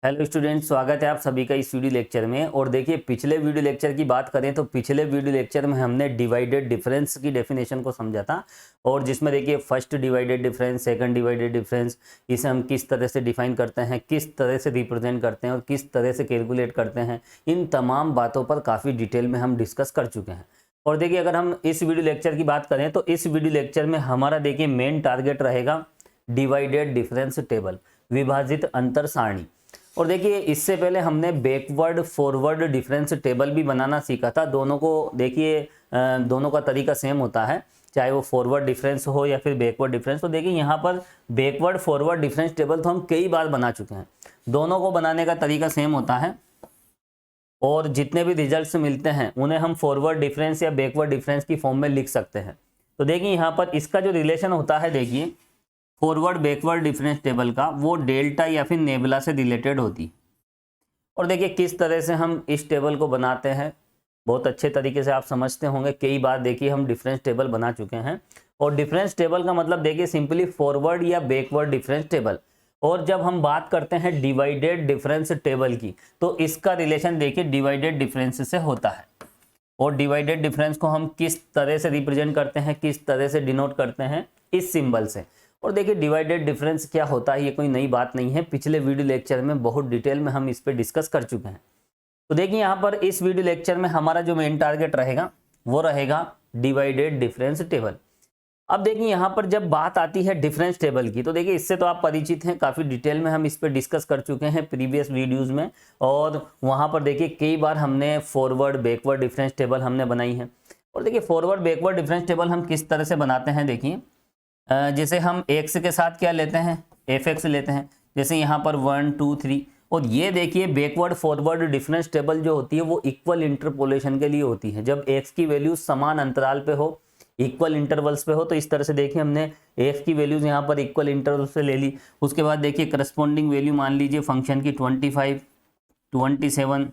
Hello student, स्वागत है आप सभी का इस वीडियो लेक्चर में। और देखिए, पिछले वीडियो लेक्चर की बात करें तो पिछले वीडियो लेक्चर में हमने डिवाइडेड डिफरेंस की डेफिनेशन को समझा था। और जिसमें देखिए first divided difference, second divided difference, इसे हम किस तरह से डिफाइन करते हैं, किस तरह से रिप्रेजेंट करते हैं और किस तरह से कैलकुलेट करते हैं, इन तमाम बातों पर काफ़ी डिटेल में हम डिस्कस कर चुके हैं। और देखिए, अगर हम इस वीडियो लेक्चर की बात करें तो इस वीडियो लेक्चर में हमारा देखिए मेन टारगेट रहेगा डिवाइडेड डिफरेंस टेबल, विभाजित अंतर सारणी। और देखिए, इससे पहले हमने बैकवर्ड फॉरवर्ड डिफरेंस टेबल भी बनाना सीखा था। दोनों को देखिए, दोनों का तरीका सेम होता है, चाहे वो फॉरवर्ड डिफरेंस हो या फिर बैकवर्ड डिफरेंस। तो देखिए, यहाँ पर बैकवर्ड फॉरवर्ड डिफरेंस टेबल तो हम कई बार बना चुके हैं। दोनों को बनाने का तरीका सेम होता है और जितने भी रिजल्ट्स मिलते हैं उन्हें हम फॉरवर्ड डिफरेंस या बैकवर्ड डिफरेंस की फॉर्म में लिख सकते हैं। तो देखिए, यहाँ पर इसका जो रिलेशन होता है, देखिए फॉरवर्ड बैकवर्ड डिफरेंस टेबल का, वो डेल्टा या फिर नेबुला से रिलेटेड होती। और देखिए किस तरह से हम इस टेबल को बनाते हैं, बहुत अच्छे तरीके से आप समझते होंगे। कई बार देखिए हम डिफरेंस टेबल बना चुके हैं। और डिफरेंस टेबल का मतलब देखिए सिंपली फॉरवर्ड या बैकवर्ड डिफरेंस टेबल। और जब हम बात करते हैं डिवाइडेड डिफरेंस टेबल की, तो इसका रिलेशन देखिए डिवाइडेड डिफरेंस से होता है। और डिवाइडेड डिफरेंस को हम किस तरह से रिप्रेजेंट करते हैं, किस तरह से डिनोट करते हैं, इस सिंबल से। और देखिए, डिवाइडेड डिफरेंस क्या होता है, ये कोई नई बात नहीं है। पिछले वीडियो लेक्चर में बहुत डिटेल में हम इस पे डिस्कस कर चुके हैं। तो देखिए, यहाँ पर इस वीडियो लेक्चर में हमारा जो मेन टारगेट रहेगा वो रहेगा डिवाइडेड डिफरेंस टेबल। अब देखिए, यहाँ पर जब बात आती है डिफरेंस टेबल की, तो देखिए इससे तो आप परिचित हैं, काफ़ी डिटेल में हम इस पर डिस्कस कर चुके हैं प्रीवियस वीडियोज़ में। और वहाँ पर देखिए कई बार हमने फॉरवर्ड बैकवर्ड डिफरेंस टेबल हमने बनाई है। और देखिए, फॉरवर्ड बैकवर्ड डिफरेंस टेबल हम किस तरह से बनाते हैं, देखिए जैसे हम एक्स के साथ क्या लेते हैं, एफ एक्स लेते हैं। जैसे यहाँ पर 1 2 3। और ये देखिए बैकवर्ड फॉरवर्ड डिफरेंस टेबल जो होती है वो इक्वल इंटरपोलेशन के लिए होती है। जब एक्स की वैल्यूज समान अंतराल पे हो, इक्वल इंटरवल्स पे हो, तो इस तरह से देखिए हमने एफ की वैल्यूज यहाँ पर इक्वल इंटरवल से ले ली। उसके बाद देखिए करस्पॉन्डिंग वैल्यू मान लीजिए फंक्शन की 25, 27,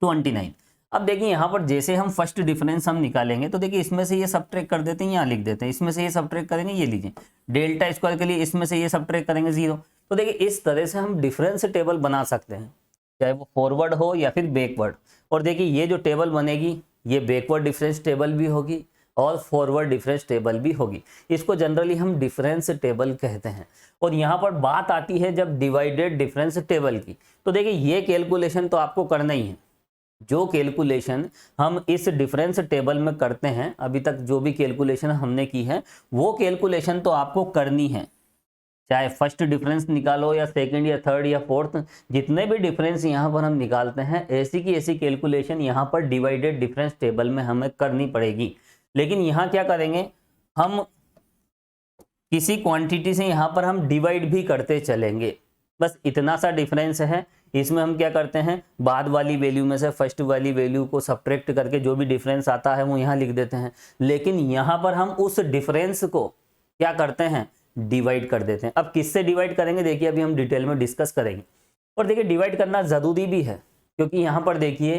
29। अब देखिए, यहाँ पर जैसे हम फर्स्ट डिफरेंस हम निकालेंगे, तो देखिए इसमें से ये सब्ट्रैक्ट कर देते हैं, यहाँ लिख देते हैं। इसमें से ये सब्ट्रैक्ट करेंगे, ये लीजिए डेल्टा स्क्वायर के लिए इसमें से ये सब्ट्रैक्ट करेंगे 0। तो देखिए इस तरह से हम डिफरेंस टेबल बना सकते हैं, चाहे वो फॉरवर्ड हो या फिर बैकवर्ड। और देखिए ये जो टेबल बनेगी, ये बैकवर्ड डिफरेंस टेबल भी होगी और फॉरवर्ड डिफरेंस टेबल भी होगी। इसको जनरली हम डिफरेंस टेबल कहते हैं। और यहाँ पर बात आती है जब डिवाइडेड डिफरेंस टेबल की, तो देखिए ये कैलकुलेशन तो आपको करना ही है। जो कैलकुलेशन हम इस डिफरेंस टेबल में करते हैं, अभी तक जो भी कैलकुलेशन हमने की है वो कैलकुलेशन तो आपको करनी है। चाहे फर्स्ट डिफरेंस निकालो या सेकंड या थर्ड या फोर्थ, जितने भी डिफरेंस यहाँ पर हम निकालते हैं, ऐसी की ऐसी कैलकुलेशन यहाँ पर डिवाइडेड डिफरेंस टेबल में हमें करनी पड़ेगी। लेकिन यहाँ क्या करेंगे, हम किसी क्वांटिटी से यहाँ पर हम डिवाइड भी करते चलेंगे। बस इतना सा डिफरेंस है। इसमें हम क्या करते हैं, बाद वाली वैल्यू में से फर्स्ट वाली वैल्यू को सब्ट्रैक्ट करके जो भी डिफरेंस आता है वो यहाँ लिख देते हैं। लेकिन यहाँ पर हम उस डिफरेंस को क्या करते हैं, डिवाइड कर देते हैं। अब किससे डिवाइड करेंगे, देखिए अभी हम डिटेल में डिस्कस करेंगे। और देखिए डिवाइड करना ज़रूरी भी है, क्योंकि यहाँ पर देखिए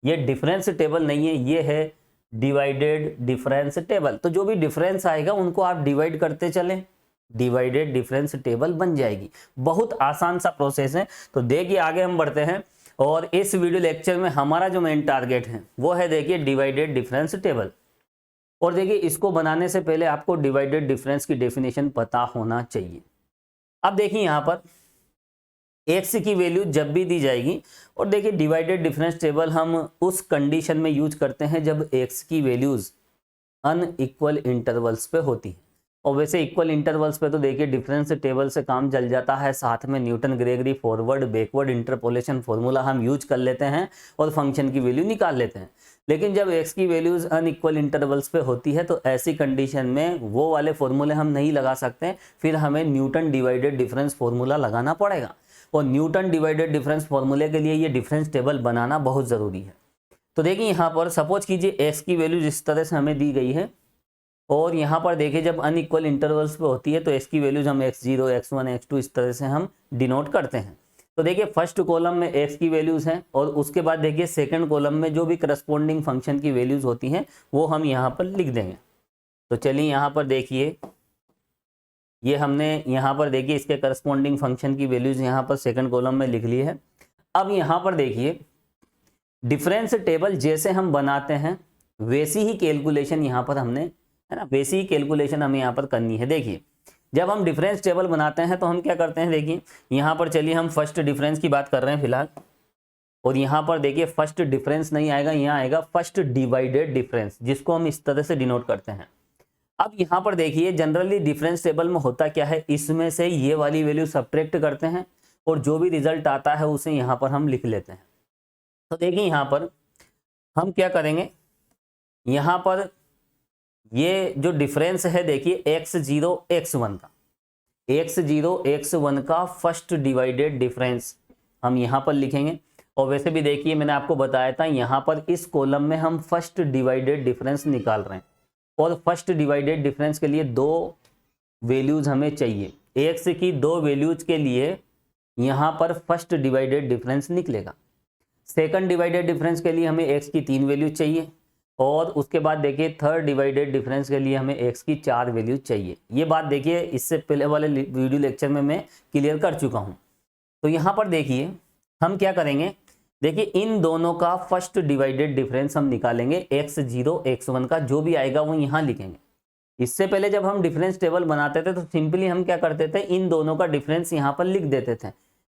ये डिफरेंस टेबल नहीं है, ये है डिवाइडेड डिफरेंस टेबल। तो जो भी डिफरेंस आएगा उनको आप डिवाइड करते चलें, डिवाइडेड डिफरेंस टेबल बन जाएगी। बहुत आसान सा प्रोसेस है। तो देखिए आगे हम बढ़ते हैं। और इस वीडियो लेक्चर में हमारा जो मेन टारगेट है वो है देखिए डिवाइडेड डिफरेंस टेबल। और देखिए इसको बनाने से पहले आपको डिवाइडेड डिफरेंस की डेफिनेशन पता होना चाहिए। अब देखिए यहाँ पर एक्स की वैल्यू जब भी दी जाएगी, और देखिए डिवाइडेड डिफरेंस टेबल हम उस कंडीशन में यूज करते हैं जब एक्स की वैल्यूज अनइक्वल इंटरवल्स पे होती है। और वैसे इक्वल इंटरवल्स पे तो देखिए डिफरेंस टेबल से काम चल जाता है, साथ में Newton Gregory forward backward interpolation formula हम यूज कर लेते हैं और फंक्शन की वैल्यू निकाल लेते हैं। लेकिन जब एक्स की वैल्यूज अनइक्वल इंटरवल्स पे होती है, तो ऐसी कंडीशन में वो वाले फॉर्मूले हम नहीं लगा सकते, फिर हमें न्यूटन डिवाइडेड डिफरेंस फॉर्मूला लगाना पड़ेगा। और न्यूटन डिवाइडेड डिफरेंस फॉर्मूले के लिए ये डिफरेंस टेबल बनाना बहुत ज़रूरी है। तो देखिए यहाँ पर सपोज कीजिए एक्स की वैल्यू जिस तरह से हमें दी गई है, और यहाँ पर देखिए जब अनइक्वल इंटरवल्स पे होती है तो एक्स की वैल्यूज हम x0, x1, x2 इस तरह से हम डिनोट करते हैं। तो देखिए फर्स्ट कॉलम में एक्स की वैल्यूज हैं, और उसके बाद देखिए सेकंड कॉलम में जो भी करस्पॉन्डिंग फंक्शन की वैल्यूज होती हैं वो हम यहाँ पर लिख देंगे। तो चलिए यहाँ पर देखिए ये हमने यहाँ पर देखिए इसके करस्पॉन्डिंग फंक्शन की वैल्यूज यहाँ पर सेकंड कॉलम में लिख ली है। अब यहाँ पर देखिए डिफरेंस टेबल जैसे हम बनाते हैं वैसी ही कैलकुलेशन यहाँ पर हमने, है ना, वैसी ही कैलकुलेशन हमें यहाँ पर करनी है। देखिए जब हम डिफरेंस टेबल बनाते हैं तो हम क्या करते हैं, देखिए यहाँ पर चलिए हम फर्स्ट डिफरेंस की बात कर रहे हैं फिलहाल, और यहाँ पर देखिए फर्स्ट डिफरेंस नहीं आएगा, यहाँ आएगा फर्स्ट डिवाइडेड डिफरेंस, जिसको हम इस तरह से डिनोट करते हैं। अब यहाँ पर देखिए जनरली डिफरेंस टेबल में होता क्या है, इसमें से ये वाली वैल्यू सब्ट्रैक्ट करते हैं और जो भी रिजल्ट आता है उसे यहाँ पर हम लिख लेते हैं। तो देखिए यहाँ पर हम क्या करेंगे, यहाँ पर ये जो डिफरेंस है देखिए x0 x1 का, x0 x1 का फर्स्ट डिवाइडेड डिफरेंस हम यहाँ पर लिखेंगे। और वैसे भी देखिए मैंने आपको बताया था यहाँ पर इस कॉलम में हम फर्स्ट डिवाइडेड डिफरेंस निकाल रहे हैं, और फर्स्ट डिवाइडेड डिफरेंस के लिए दो वैल्यूज हमें चाहिए, x की दो वैल्यूज के लिए यहाँ पर फर्स्ट डिवाइडेड डिफरेंस निकलेगा। सेकंड डिवाइडेड डिफरेंस के लिए हमें x की 3 वैल्यूज चाहिए, और उसके बाद देखिए थर्ड डिवाइडेड डिफरेंस के लिए हमें x की 4 वैल्यूज चाहिए। ये बात देखिए इससे पहले वाले वीडियो लेक्चर में मैं क्लियर कर चुका हूँ। तो यहाँ पर देखिए हम क्या करेंगे, देखिए इन दोनों का फर्स्ट डिवाइडेड डिफरेंस हम निकालेंगे, x0 x1 का जो भी आएगा वो यहाँ लिखेंगे। इससे पहले जब हम डिफरेंस टेबल बनाते थे तो सिंपली हम क्या करते थे, इन दोनों का डिफरेंस यहाँ पर लिख देते थे,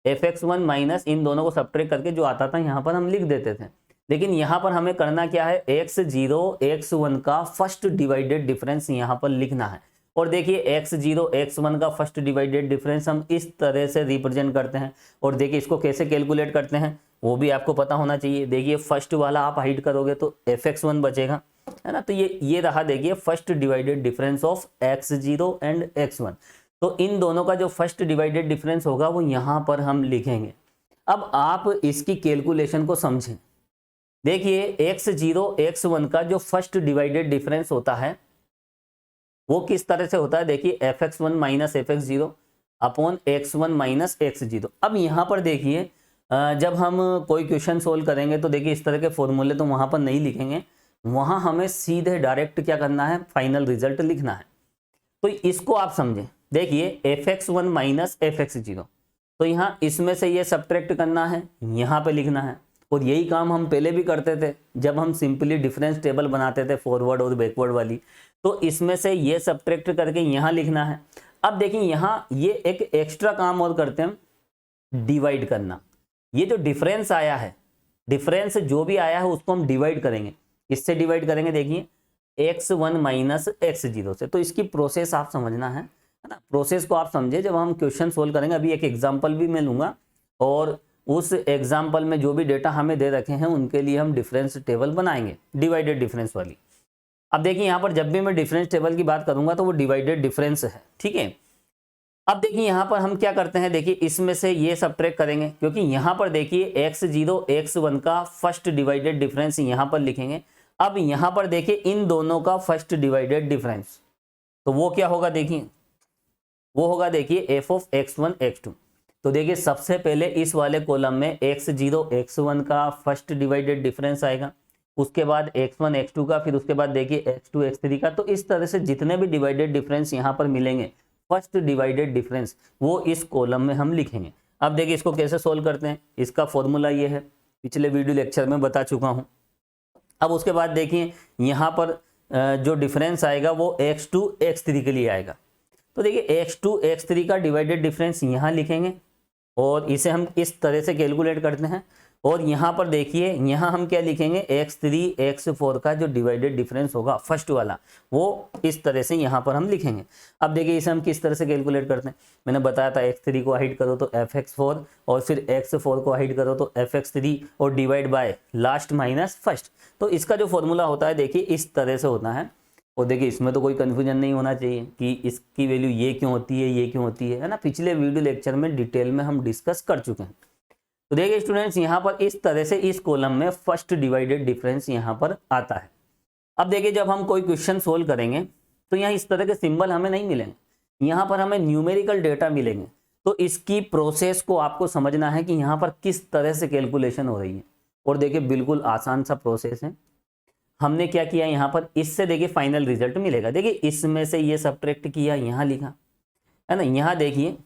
fx1 माइनस इन दोनों को सब्ट्रैक्ट करके जो आता था यहाँ पर हम लिख देते थे। लेकिन यहाँ पर हमें करना क्या है, x0 x1 का फर्स्ट डिवाइडेड डिफरेंस यहाँ पर लिखना है। और देखिए x0 x1 का फर्स्ट डिवाइडेड डिफरेंस हम इस तरह से रिप्रेजेंट करते हैं, और देखिए इसको कैसे कैलकुलेट करते हैं वो भी आपको पता होना चाहिए। देखिए फर्स्ट वाला आप हाइड करोगे तो fx1 बचेगा, है ना, तो ये रहा देखिए first divided difference of x0 and x1। तो इन दोनों का जो फर्स्ट डिवाइडेड डिफरेंस होगा वो यहाँ पर हम लिखेंगे। अब आप इसकी कैलकुलेशन को समझें। देखिए x0 x1 का जो फर्स्ट डिवाइडेड डिफरेंस होता है वो किस तरह से होता है, देखिए fx1 minus fx0 upon x1 minus x0। अब यहाँ पर देखिए जब हम कोई क्वेश्चन सोल्व करेंगे तो देखिए इस तरह के फॉर्मूले तो वहाँ पर नहीं लिखेंगे, वहाँ हमें सीधे डायरेक्ट क्या करना है, फाइनल रिजल्ट लिखना है। तो इसको आप समझें, देखिए fx1 माइनस fx0, तो यहाँ इसमें से ये सब्ट्रैक्ट करना है, यहाँ पे लिखना है। और यही काम हम पहले भी करते थे जब हम सिंपली डिफरेंस टेबल बनाते थे फॉरवर्ड और बैकवर्ड वाली, तो इसमें से ये सब्ट्रैक्ट करके यहाँ लिखना है। अब देखिए यहाँ ये एक एक्स्ट्रा काम और करते हैं, डिवाइड करना। ये जो डिफरेंस आया है, डिफरेंस जो भी आया है उसको हम डिवाइड करेंगे, इससे डिवाइड करेंगे देखिए x1 माइनस x0 से। तो इसकी प्रोसेस आप समझना है ना, प्रोसेस को आप समझे जब हम क्वेश्चन सोल्व करेंगे। अभी एक एग्जांपल भी मैं लूंगा और उस एग्जांपल में जो भी डेटा हमें दे रखे हैं उनके लिए हम डिफरेंस टेबल बनाएंगे, डिवाइडेड डिफरेंस वाली। अब देखिए यहाँ पर जब भी मैं डिफरेंस टेबल की बात करूंगा तो वो डिवाइडेड डिफरेंस है, ठीक है। अब देखिए यहाँ पर हम क्या करते हैं, देखिए इसमें से ये सब्ट्रैक्ट करेंगे, क्योंकि यहाँ पर देखिए x0 x1 का फर्स्ट डिवाइडेड डिफरेंस यहाँ पर लिखेंगे। अब यहाँ पर देखिए इन दोनों का फर्स्ट डिवाइडेड डिफरेंस, तो वो क्या होगा, देखिए वो होगा देखिए f ऑफ x1 x2। तो देखिए सबसे पहले इस वाले कॉलम में x0 x1 का फर्स्ट डिवाइडेड डिफरेंस आएगा, उसके बाद x1 x2 का, फिर उसके बाद देखिए x2 x3 का। तो इस तरह से जितने भी डिवाइडेड डिफरेंस यहाँ पर मिलेंगे फर्स्ट डिवाइडेड डिफरेंस वो इस कॉलम में हम लिखेंगे। अब देखिए इसको कैसे सोल्व करते हैं, इसका फॉर्मूला ये है, पिछले वीडियो लेक्चर में बता चुका हूँ। अब उसके बाद देखिए यहाँ पर जो डिफरेंस आएगा वो x2 x3 के लिए आएगा। तो देखिए x2 x3 का डिवाइडेड डिफरेंस यहाँ लिखेंगे और इसे हम इस तरह से कैलकुलेट करते हैं। और यहाँ पर देखिए यहाँ हम क्या लिखेंगे, x3 x4 का जो डिवाइडेड डिफरेंस होगा फर्स्ट वाला वो इस तरह से यहाँ पर हम लिखेंगे। अब देखिए इसे हम किस तरह से कैलकुलेट करते हैं, मैंने बताया था x3 को हाइड करो तो fx4 और फिर x4 को हाइड करो तो fx3 और divide by last minus first. तो इसका जो फॉर्मूला होता है देखिए इस तरह से होता है। और देखिए इसमें तो कोई कन्फ्यूजन नहीं होना चाहिए कि इसकी वैल्यू ये क्यों होती है, ये क्यों होती है ना, पिछले वीडियो लेक्चर में डिटेल में हम डिस्कस कर चुके हैं। तो देखिए स्टूडेंट्स यहाँ पर इस तरह से इस कॉलम में फर्स्ट डिवाइडेड डिफरेंस यहाँ पर आता है। अब देखिए जब हम कोई क्वेश्चन सोल्व करेंगे तो यहाँ इस तरह के सिंबल हमें नहीं मिलेंगे, यहाँ पर हमें न्यूमेरिकल डेटा मिलेंगे। तो इसकी प्रोसेस को आपको समझना है कि यहाँ पर किस तरह से कैलकुलेशन हो रही है। और देखिए बिल्कुल आसान सा प्रोसेस है। हमने क्या किया यहाँ पर, इससे देखिए फाइनल रिजल्ट मिलेगा। देखिए इसमें से ये सब्ट्रैक्ट किया, यहाँ लिखा, है ना। यहाँ देखिए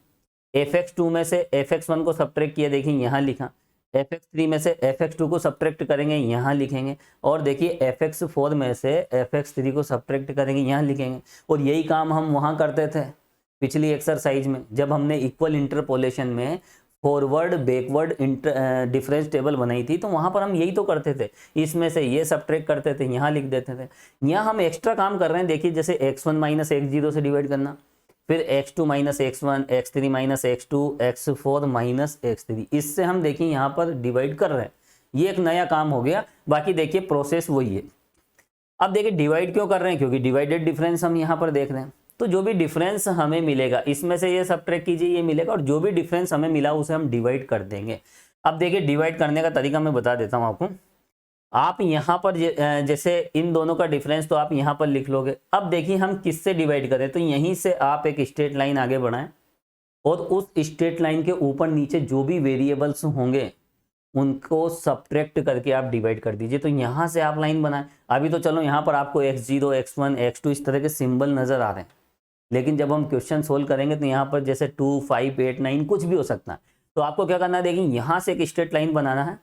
fx2 में से fx1 को सब्ट्रैक्ट किया, देखिए यहाँ लिखा, fx3 में से fx2 को सब्ट्रैक्ट करेंगे, यहाँ लिखेंगे, और देखिए fx4 में से fx3 को सब्ट्रैक्ट करेंगे, यहाँ लिखेंगे। और यही काम हम वहाँ करते थे पिछली एक्सरसाइज में, जब हमने इक्वल इंटरपोलेशन में फॉरवर्ड बैकवर्ड डिफरेंस टेबल बनाई थी, तो वहाँ पर हम यही तो करते थे, इसमें से ये सब्ट्रैक्ट करते थे, यहाँ लिख देते थे। यहाँ हम एक्स्ट्रा काम कर रहे हैं, देखिए जैसे x1 माइनस x0 से डिवाइड करना, फिर x2 minus x1, x3 minus x2, x4 minus x3, इससे हम देखिए यहाँ पर डिवाइड कर रहे हैं। ये एक नया काम हो गया, बाकी देखिए प्रोसेस वही है। अब देखिए डिवाइड क्यों कर रहे हैं, क्योंकि डिवाइडेड डिफरेंस हम यहाँ पर देख रहे हैं, तो जो भी डिफरेंस हमें मिलेगा इसमें से ये सब्ट्रैक्ट कीजिए, ये मिलेगा, और जो भी डिफरेंस हमें मिला उसे हम डिवाइड कर देंगे। अब देखिए डिवाइड करने का तरीका मैं बता देता हूँ आपको। आप यहाँ पर जैसे इन दोनों का डिफरेंस तो आप यहाँ पर लिख लोगे। अब देखिए हम किससे डिवाइड करें, तो यहीं से आप एक स्ट्रेट लाइन आगे बढ़ाएं और उस स्ट्रेट लाइन के ऊपर नीचे जो भी वेरिएबल्स होंगे उनको सब्ट्रैक्ट करके आप डिवाइड कर दीजिए। तो यहाँ से आप लाइन बनाएं। अभी तो चलो यहाँ पर आपको x0, x1, x2 इस तरह के सिंबल नजर आ रहे हैं, लेकिन जब हम क्वेश्चन सोल्व करेंगे तो यहाँ पर जैसे 2, 5, 8, 9 कुछ भी हो सकता है। तो आपको क्या करना है, देखिए यहाँ से एक स्ट्रेट लाइन बनाना है,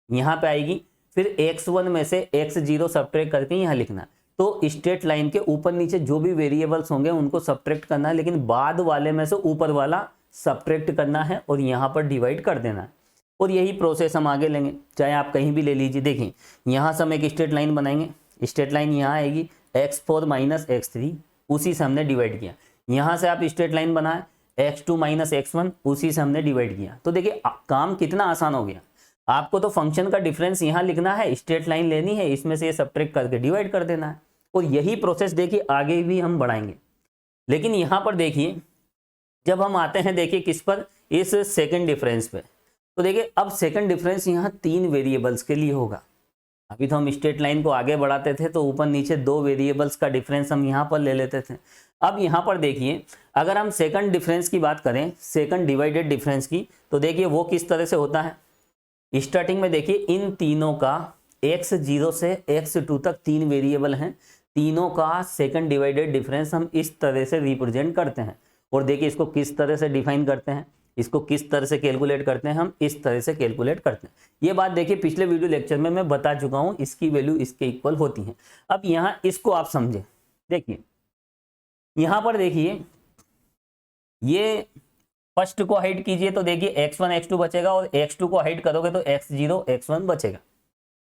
यहाँ पे आएगी, फिर x1 में से x0 सब्ट्रैक्ट करके यहाँ लिखना है। तो स्ट्रेट लाइन के ऊपर नीचे जो भी वेरिएबल्स होंगे उनको सब्ट्रैक्ट करना है, लेकिन बाद वाले में से ऊपर वाला सब्ट्रैक्ट करना है और यहाँ पर डिवाइड कर देना है। और यही प्रोसेस हम आगे लेंगे, चाहे आप कहीं भी ले लीजिए। देखिए यहाँ से हम एक स्ट्रेट लाइन बनाएंगे, स्ट्रेट लाइन यहाँ आएगी x4 माइनस x3, उसी से हमने डिवाइड किया। यहाँ से आप स्ट्रेट लाइन बनाए x2 माइनस x1, उसी से हमने डिवाइड किया। तो देखिए काम कितना आसान हो गया। आपको तो फंक्शन का डिफरेंस यहाँ लिखना है, स्ट्रेट लाइन लेनी है, इसमें से ये सब्ट्रैक्ट करके डिवाइड कर देना है। और यही प्रोसेस देखिए आगे भी हम बढ़ाएंगे। लेकिन यहाँ पर देखिए जब हम आते हैं देखिए किस पर, इस सेकंड डिफरेंस पे, तो देखिए अब सेकंड डिफरेंस यहाँ 3 वेरिएबल्स के लिए होगा। अभी तो हम स्ट्रेट लाइन को आगे बढ़ाते थे तो ऊपर नीचे 2 वेरिएबल्स का डिफरेंस हम यहाँ पर ले लेते थे। अब यहाँ पर देखिए अगर हम सेकंड डिफरेंस की बात करें, सेकंड डिवाइडेड डिफरेंस की, तो देखिए वो किस तरह से होता है। स्टार्टिंग में देखिए इन तीनों का x0 से x2 तक 3 वेरिएबल हैं, तीनों का सेकंड डिवाइडेड डिफरेंस हम इस तरह से रिप्रेजेंट करते हैं। और देखिए इसको किस तरह से डिफाइन करते हैं, इसको किस तरह से कैलकुलेट करते हैं, हम इस तरह से कैलकुलेट करते हैं। ये बात देखिए पिछले वीडियो लेक्चर में मैं बता चुका हूँ, इसकी वैल्यू इसके इक्वल होती है। अब यहाँ इसको आप समझे, देखिए यहाँ पर देखिए ये फर्स्ट को हाइड कीजिए तो देखिए x1 x2 बचेगा, और x2 को हाइड करोगे तो x0 x1 बचेगा।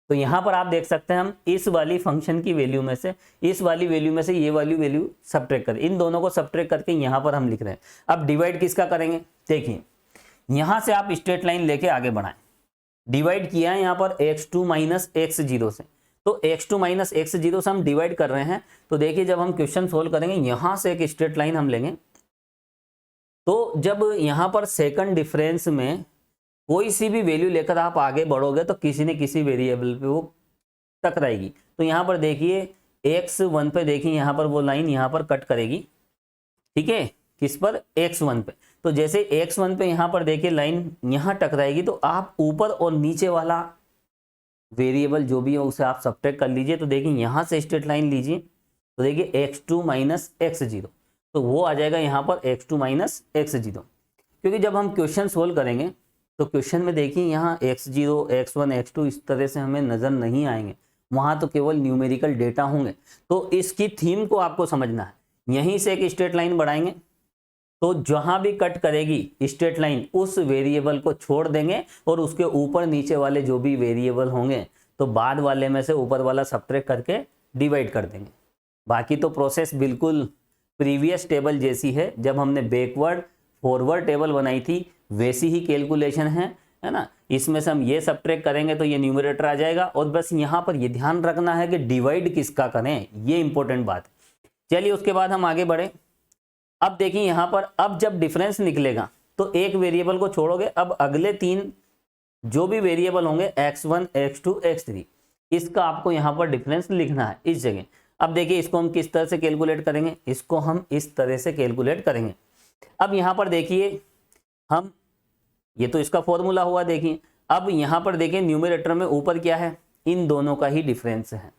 तो यहाँ पर आप देख सकते हैं हम इस वाली फंक्शन की वैल्यू में से, इस वाली वैल्यू में से ये वाली वैल्यू सब्ट्रैक्ट करें, इन दोनों को सब्ट्रैक्ट करके यहाँ पर हम लिख रहे हैं। अब डिवाइड किसका करेंगे, देखिए यहाँ से आप स्ट्रेट लाइन लेके आगे बढ़ाएं। डिवाइड किया है यहाँ पर x2 माइनस x0 से, तो x2 माइनस x0 से हम डिवाइड कर रहे हैं। तो देखिए जब हम क्वेश्चन सोल्व करेंगे यहाँ से एक स्ट्रेट लाइन हम लेंगे, तो जब यहाँ पर सेकंड डिफरेंस में कोई सी भी वैल्यू लेकर आप आगे बढ़ोगे तो किसी न किसी वेरिएबल पे वो टकराएगी। तो यहाँ पर देखिए x1 पे देखिए यहाँ पर वो लाइन यहाँ पर कट करेगी, ठीक है, किस पर, x1 पे। तो जैसे x1 पे यहाँ पर देखिए लाइन यहाँ टकराएगी, तो आप ऊपर और नीचे वाला वेरिएबल जो भी है उसे आप सब्ट्रैक्ट कर लीजिए। तो देखिए यहाँ से स्ट्रेट लाइन लीजिए, तो देखिए x2 माइनस x0, तो वो आ जाएगा यहाँ पर x2 माइनस x0। क्योंकि जब हम क्वेश्चन सोल्व करेंगे तो क्वेश्चन में देखिए यहाँ x0, x1, x2 इस तरह से हमें नज़र नहीं आएंगे, वहाँ तो केवल न्यूमेरिकल डेटा होंगे। तो इसकी थीम को आपको समझना है। यहीं से एक स्ट्रेट लाइन बढ़ाएंगे तो जहाँ भी कट करेगी स्ट्रेट लाइन उस वेरिएबल को छोड़ देंगे, और उसके ऊपर नीचे वाले जो भी वेरिएबल होंगे तो बाद वाले में से ऊपर वाला सब्ट्रैक्ट करके डिवाइड कर देंगे। बाकी तो प्रोसेस बिल्कुल प्रीवियस टेबल जैसी है, जब हमने बैकवर्ड फॉरवर्ड टेबल बनाई थी वैसी ही कैलकुलेशन है ना। इसमें से हम ये सब्ट्रैक्ट करेंगे तो ये न्यूमरेटर आ जाएगा, और बस यहाँ पर ये ध्यान रखना है कि डिवाइड किसका करें, ये इंपॉर्टेंट बात है। चलिए उसके बाद हम आगे बढ़े। अब देखिए यहाँ पर अब जब डिफरेंस निकलेगा तो एक वेरिएबल को छोड़ोगे, अब अगले 3 जो भी वेरिएबल होंगे x1, x2, x3, इसका आपको यहाँ पर डिफरेंस लिखना है इस जगह। अब देखिए इसको हम किस तरह से कैलकुलेट करेंगे, इसको हम इस तरह से कैलकुलेट करेंगे। अब यहाँ पर देखिए हम, ये तो इसका फॉर्मूला हुआ, देखिए अब यहाँ पर देखिए न्यूमरेटर में ऊपर क्या है, इन दोनों का ही डिफरेंस है,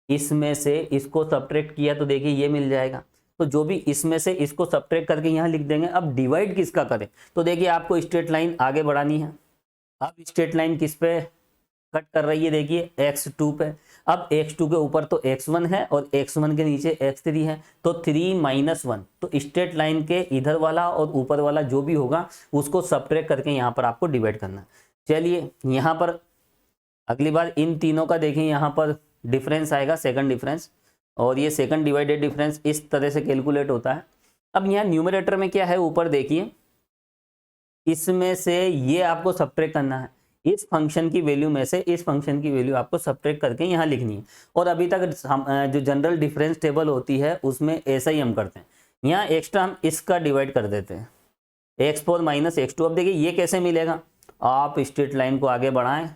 इसमें से इसको सब्ट्रैक्ट किया तो देखिए ये मिल जाएगा। तो जो भी इसमें से इसको सब्ट्रैक्ट करके यहाँ लिख देंगे। अब डिवाइड किसका करें, तो देखिए आपको स्ट्रेट लाइन आगे बढ़ानी है। अब स्ट्रेट लाइन किस पे कट कर रही है, देखिए x2 पे। अब x2 के ऊपर तो x1 है और x1 के नीचे x3 है, तो 3 - 1, तो स्ट्रेट लाइन के इधर वाला और ऊपर वाला जो भी होगा उसको सब्ट्रैक्ट करके यहाँ पर आपको डिवाइड करना है। चलिए यहाँ पर अगली बार इन तीनों का देखें, यहाँ पर डिफरेंस आएगा, सेकंड डिफरेंस, और ये सेकंड डिवाइडेड डिफरेंस इस तरह से कैलकुलेट होता है। अब यहाँ न्यूमरेटर में क्या है, ऊपर देखिए, इसमें से ये आपको सब्ट्रैक्ट करना है, इस फंक्शन की वैल्यू में से इस फंक्शन की वैल्यू आपको सब्ट्रैक्ट करके यहाँ लिखनी है। और अभी तक जो जनरल डिफरेंस टेबल होती है उसमें ऐसा ही हम करते हैं, यहाँ एक्स्ट्रा हम इसका डिवाइड कर देते हैं, x4 - x2। अब देखिए ये कैसे मिलेगा, आप स्ट्रेट लाइन को आगे बढ़ाएं,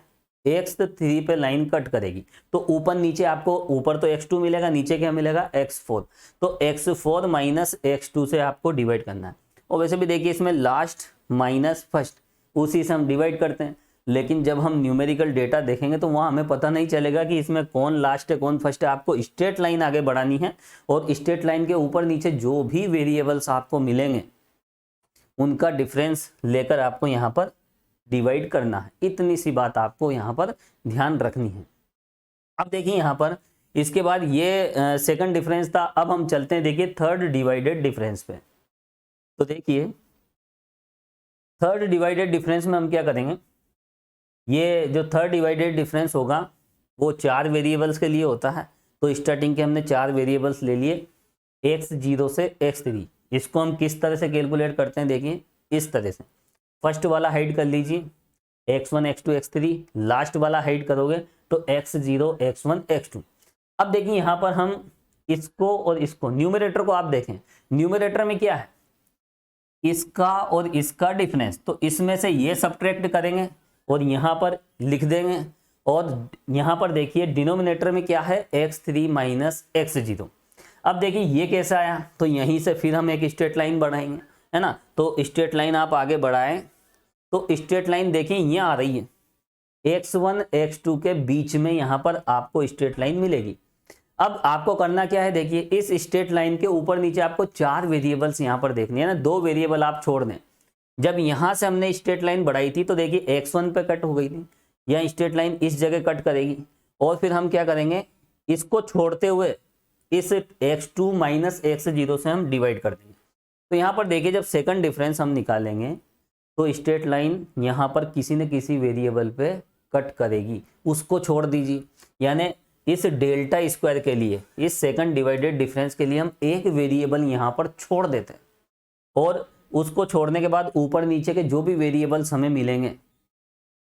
x3 पे लाइन कट करेगी तो ऊपर नीचे आपको, ऊपर तो x2 मिलेगा, नीचे क्या मिलेगा x4, तो x4 - x2 से आपको डिवाइड करना है। और वैसे भी देखिए इसमें लास्ट माइनस फर्स्ट उसी से हम डिवाइड करते हैं, लेकिन जब हम न्यूमेरिकल डेटा देखेंगे तो वहाँ हमें पता नहीं चलेगा कि इसमें कौन लास्ट है कौन फर्स्ट है। आपको स्ट्रेट लाइन आगे बढ़ानी है और स्ट्रेट लाइन के ऊपर नीचे जो भी वेरिएबल्स आपको मिलेंगे उनका डिफरेंस लेकर आपको यहाँ पर डिवाइड करना है। इतनी सी बात आपको यहाँ पर ध्यान रखनी है। अब देखिए यहाँ पर इसके बाद ये सेकंड डिफरेंस था। अब हम चलते हैं देखिए थर्ड डिवाइडेड डिफरेंस पे। तो देखिए थर्ड डिवाइडेड डिफरेंस में हम क्या करेंगे, ये जो थर्ड डिवाइडेड डिफरेंस होगा वो 4 वेरिएबल्स के लिए होता है। तो स्टार्टिंग के हमने 4 वेरिएबल्स ले लिए, x0 से x3। इसको हम किस तरह से कैलकुलेट करते हैं, देखिए इस तरह से। फर्स्ट वाला हाइड कर लीजिए x1 x2 x3, लास्ट वाला हाइड करोगे तो x0 x1 x2। अब देखिए यहाँ पर हम इसको और इसको, न्यूमरेटर को आप देखें, न्यूमरेटर में क्या है, इसका और इसका डिफरेंस, तो इसमें से ये सब्ट्रैक्ट करेंगे और यहाँ पर लिख देंगे। और यहाँ पर देखिए डिनोमिनेटर में क्या है, x3 - x0। अब देखिए ये कैसा आया, तो यहीं से फिर हम एक स्ट्रेट लाइन बढ़ाएंगे, है ना। तो स्ट्रेट लाइन आप आगे बढ़ाएं तो स्ट्रेट लाइन देखिए यहाँ आ रही है, x1 x2 के बीच में यहाँ पर आपको स्ट्रेट लाइन मिलेगी। अब आपको करना क्या है, देखिए इस स्ट्रेट लाइन के ऊपर नीचे आपको 4 वेरिएबल्स यहाँ पर देखनी है ना, 2 वेरिएबल आप छोड़ दें। जब यहाँ से हमने स्ट्रेट लाइन बढ़ाई थी तो देखिए x1 पे कट हो गई थी, यह स्ट्रेट लाइन इस जगह कट करेगी और फिर हम क्या करेंगे, इसको छोड़ते हुए इस x2 - x0 से हम डिवाइड कर देंगे। तो यहाँ पर देखिए जब सेकंड डिफरेंस हम निकालेंगे तो स्ट्रेट लाइन यहाँ पर किसी न किसी वेरिएबल पे कट करेगी, उसको छोड़ दीजिए। यानी इस डेल्टा स्क्वायर के लिए, इस सेकंड डिवाइडेड डिफरेंस के लिए हम एक वेरिएबल यहाँ पर छोड़ देते हैं और उसको छोड़ने के बाद ऊपर नीचे के जो भी वेरिएबल्स हमें मिलेंगे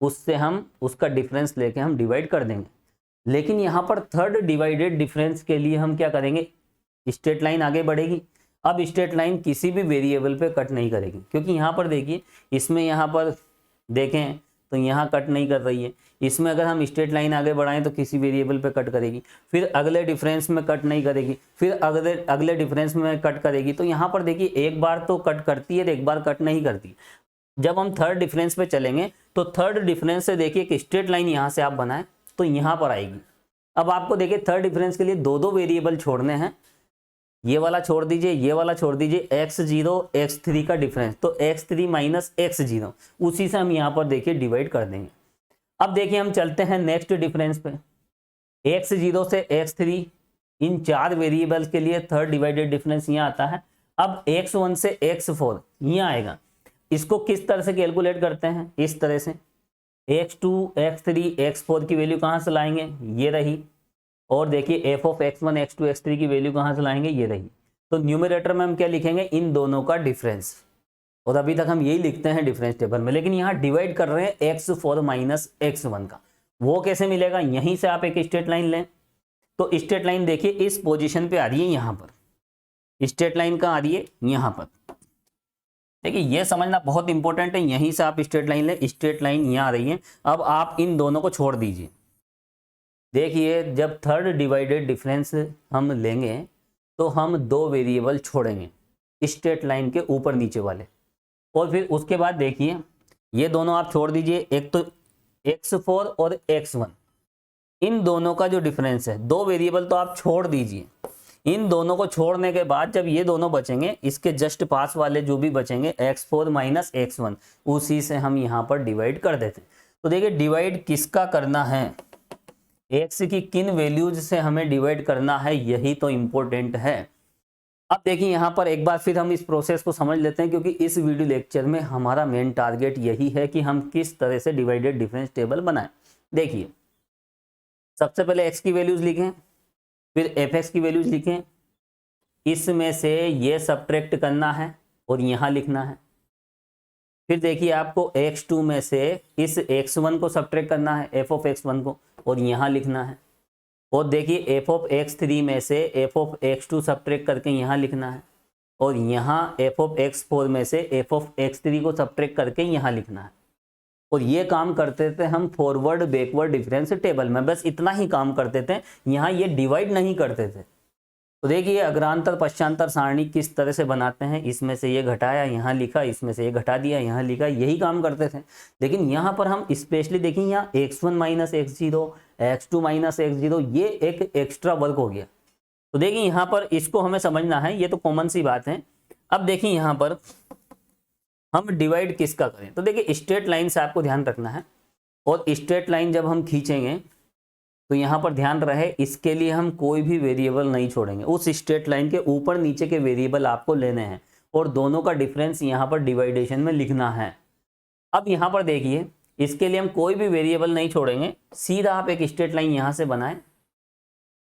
उससे हम उसका डिफरेंस लेके हम डिवाइड कर देंगे। लेकिन यहाँ पर थर्ड डिवाइडेड डिफरेंस के लिए हम क्या करेंगे, स्ट्रेट लाइन आगे बढ़ेगी। अब स्ट्रेट लाइन किसी भी वेरिएबल पे कट नहीं करेगी, क्योंकि यहाँ पर देखिए इसमें यहाँ पर देखें तो यहाँ कट नहीं कर रही है। इसमें अगर हम स्ट्रेट लाइन आगे बढ़ाएं तो किसी वेरिएबल पे कट करेगी, फिर अगले डिफरेंस में कट नहीं करेगी, फिर अगले डिफरेंस में कट करेगी। तो यहाँ पर देखिए एक बार तो कट करती है, एक बार कट नहीं करती। जब हम थर्ड डिफरेंस पे चलेंगे तो थर्ड डिफरेंस से देखिए कि स्ट्रेट लाइन यहाँ से आप बनाएं तो यहाँ पर आएगी। अब आपको देखिए थर्ड डिफरेंस के लिए 2 वेरिएबल छोड़ने हैं, ये वाला छोड़ दीजिए, ये वाला छोड़ दीजिए, x0 x3 का डिफरेंस, तो x3 - x0 उसी से हम यहाँ पर देखिए डिवाइड कर देंगे। अब देखिए हम चलते हैं नेक्स्ट डिफरेंस पे, x0 से x3, इन 4 वेरिएबल्स के लिए थर्ड डिवाइडेड डिफरेंस यहाँ आता है। अब x1 से x4 यहाँ आएगा। इसको किस तरह से कैलकुलेट करते हैं, इस तरह से x2 x3 x4 की वैल्यू कहाँ से लाएंगे, ये रही। और देखिए f(x1 x2 x3 की वैल्यू कहाँ से लाएंगे, ये रही। तो न्यूमरेटर में हम क्या लिखेंगे, इन दोनों का डिफरेंस। और अभी तक हम यही लिखते हैं डिफरेंस टेबल में, लेकिन यहाँ डिवाइड कर रहे हैं x4 - x1 का। वो कैसे मिलेगा, यहीं से आप एक स्ट्रेट लाइन लें। तो स्ट्रेट लाइन देखिए इस पोजीशन पे आ रही है, यहाँ पर स्ट्रेट लाइन कहाँ आ रही है, यहाँ पर। देखिए ये समझना बहुत इंपॉर्टेंट है, यहीं से आप स्ट्रेट लाइन लें, स्ट्रेट लाइन यहाँ आ रही है। अब आप इन दोनों को छोड़ दीजिए। देखिए जब थर्ड डिवाइडेड डिफरेंस हम लेंगे तो हम 2 वेरिएबल छोड़ेंगे स्ट्रेट लाइन के ऊपर नीचे वाले, और फिर उसके बाद देखिए ये दोनों आप छोड़ दीजिए, एक तो x4 और x1, इन दोनों का जो डिफरेंस है, 2 वेरिएबल तो आप छोड़ दीजिए, इन दोनों को छोड़ने के बाद जब ये दोनों बचेंगे, इसके जस्ट पास वाले जो भी बचेंगे x4 माइनस x1, उसी से हम यहाँ पर डिवाइड कर देते हैं। तो देखिए डिवाइड किसका करना है, x की किन वैल्यूज से हमें डिवाइड करना है, यही तो इम्पोर्टेंट है। अब देखिए यहाँ पर एक बार फिर हम इस प्रोसेस को समझ लेते हैं, क्योंकि इस वीडियो लेक्चर में हमारा मेन टारगेट यही है कि हम किस तरह से डिवाइडेड डिफरेंस टेबल बनाएं। देखिए सबसे पहले x की वैल्यूज लिखें, फिर fx की वैल्यूज लिखें, इसमें से ये सब्ट्रैक्ट करना है और यहाँ लिखना है। फिर देखिए आपको x2 में से इस x1 को सब्ट्रैक्ट करना है, f ऑफ x1 को, और यहाँ लिखना है। और देखिए f ऑफ x3 में से f ऑफ x2 सब्ट्रैक्ट करके यहाँ लिखना है, और यहाँ f ऑफ x4 में से f ऑफ x3 को सब्ट्रैक्ट करके यहाँ लिखना है। और ये काम करते थे हम फॉरवर्ड बैकवर्ड डिफरेंस टेबल में, बस इतना ही काम करते थे, यहाँ ये डिवाइड नहीं करते थे। तो देखिए अग्रांतर पश्चांतर सारणी किस तरह से बनाते हैं, इसमें से ये घटाया यहाँ लिखा, इसमें से ये घटा दिया यहाँ लिखा, यही काम करते थे। लेकिन यहाँ पर हम स्पेशली देखें, यहाँ x1 minus x0, x2 minus x0, ये एक एक्स्ट्रा वर्क हो गया। तो देखिए यहाँ पर इसको हमें समझना है, ये तो कॉमन सी बात है। अब देखिए यहाँ पर हम डिवाइड किसका करें, तो देखिए स्ट्रेट लाइन से आपको ध्यान रखना है, और स्ट्रेट लाइन जब हम खींचेंगे तो यहाँ पर ध्यान रहे इसके लिए हम कोई भी वेरिएबल नहीं छोड़ेंगे, उस स्ट्रेट लाइन के ऊपर नीचे के वेरिएबल आपको लेने हैं और दोनों का डिफरेंस यहाँ पर डिवाइडेशन में लिखना है। अब यहाँ पर देखिए इसके लिए हम कोई भी वेरिएबल नहीं छोड़ेंगे, सीधा आप एक स्ट्रेट लाइन यहाँ से बनाएं,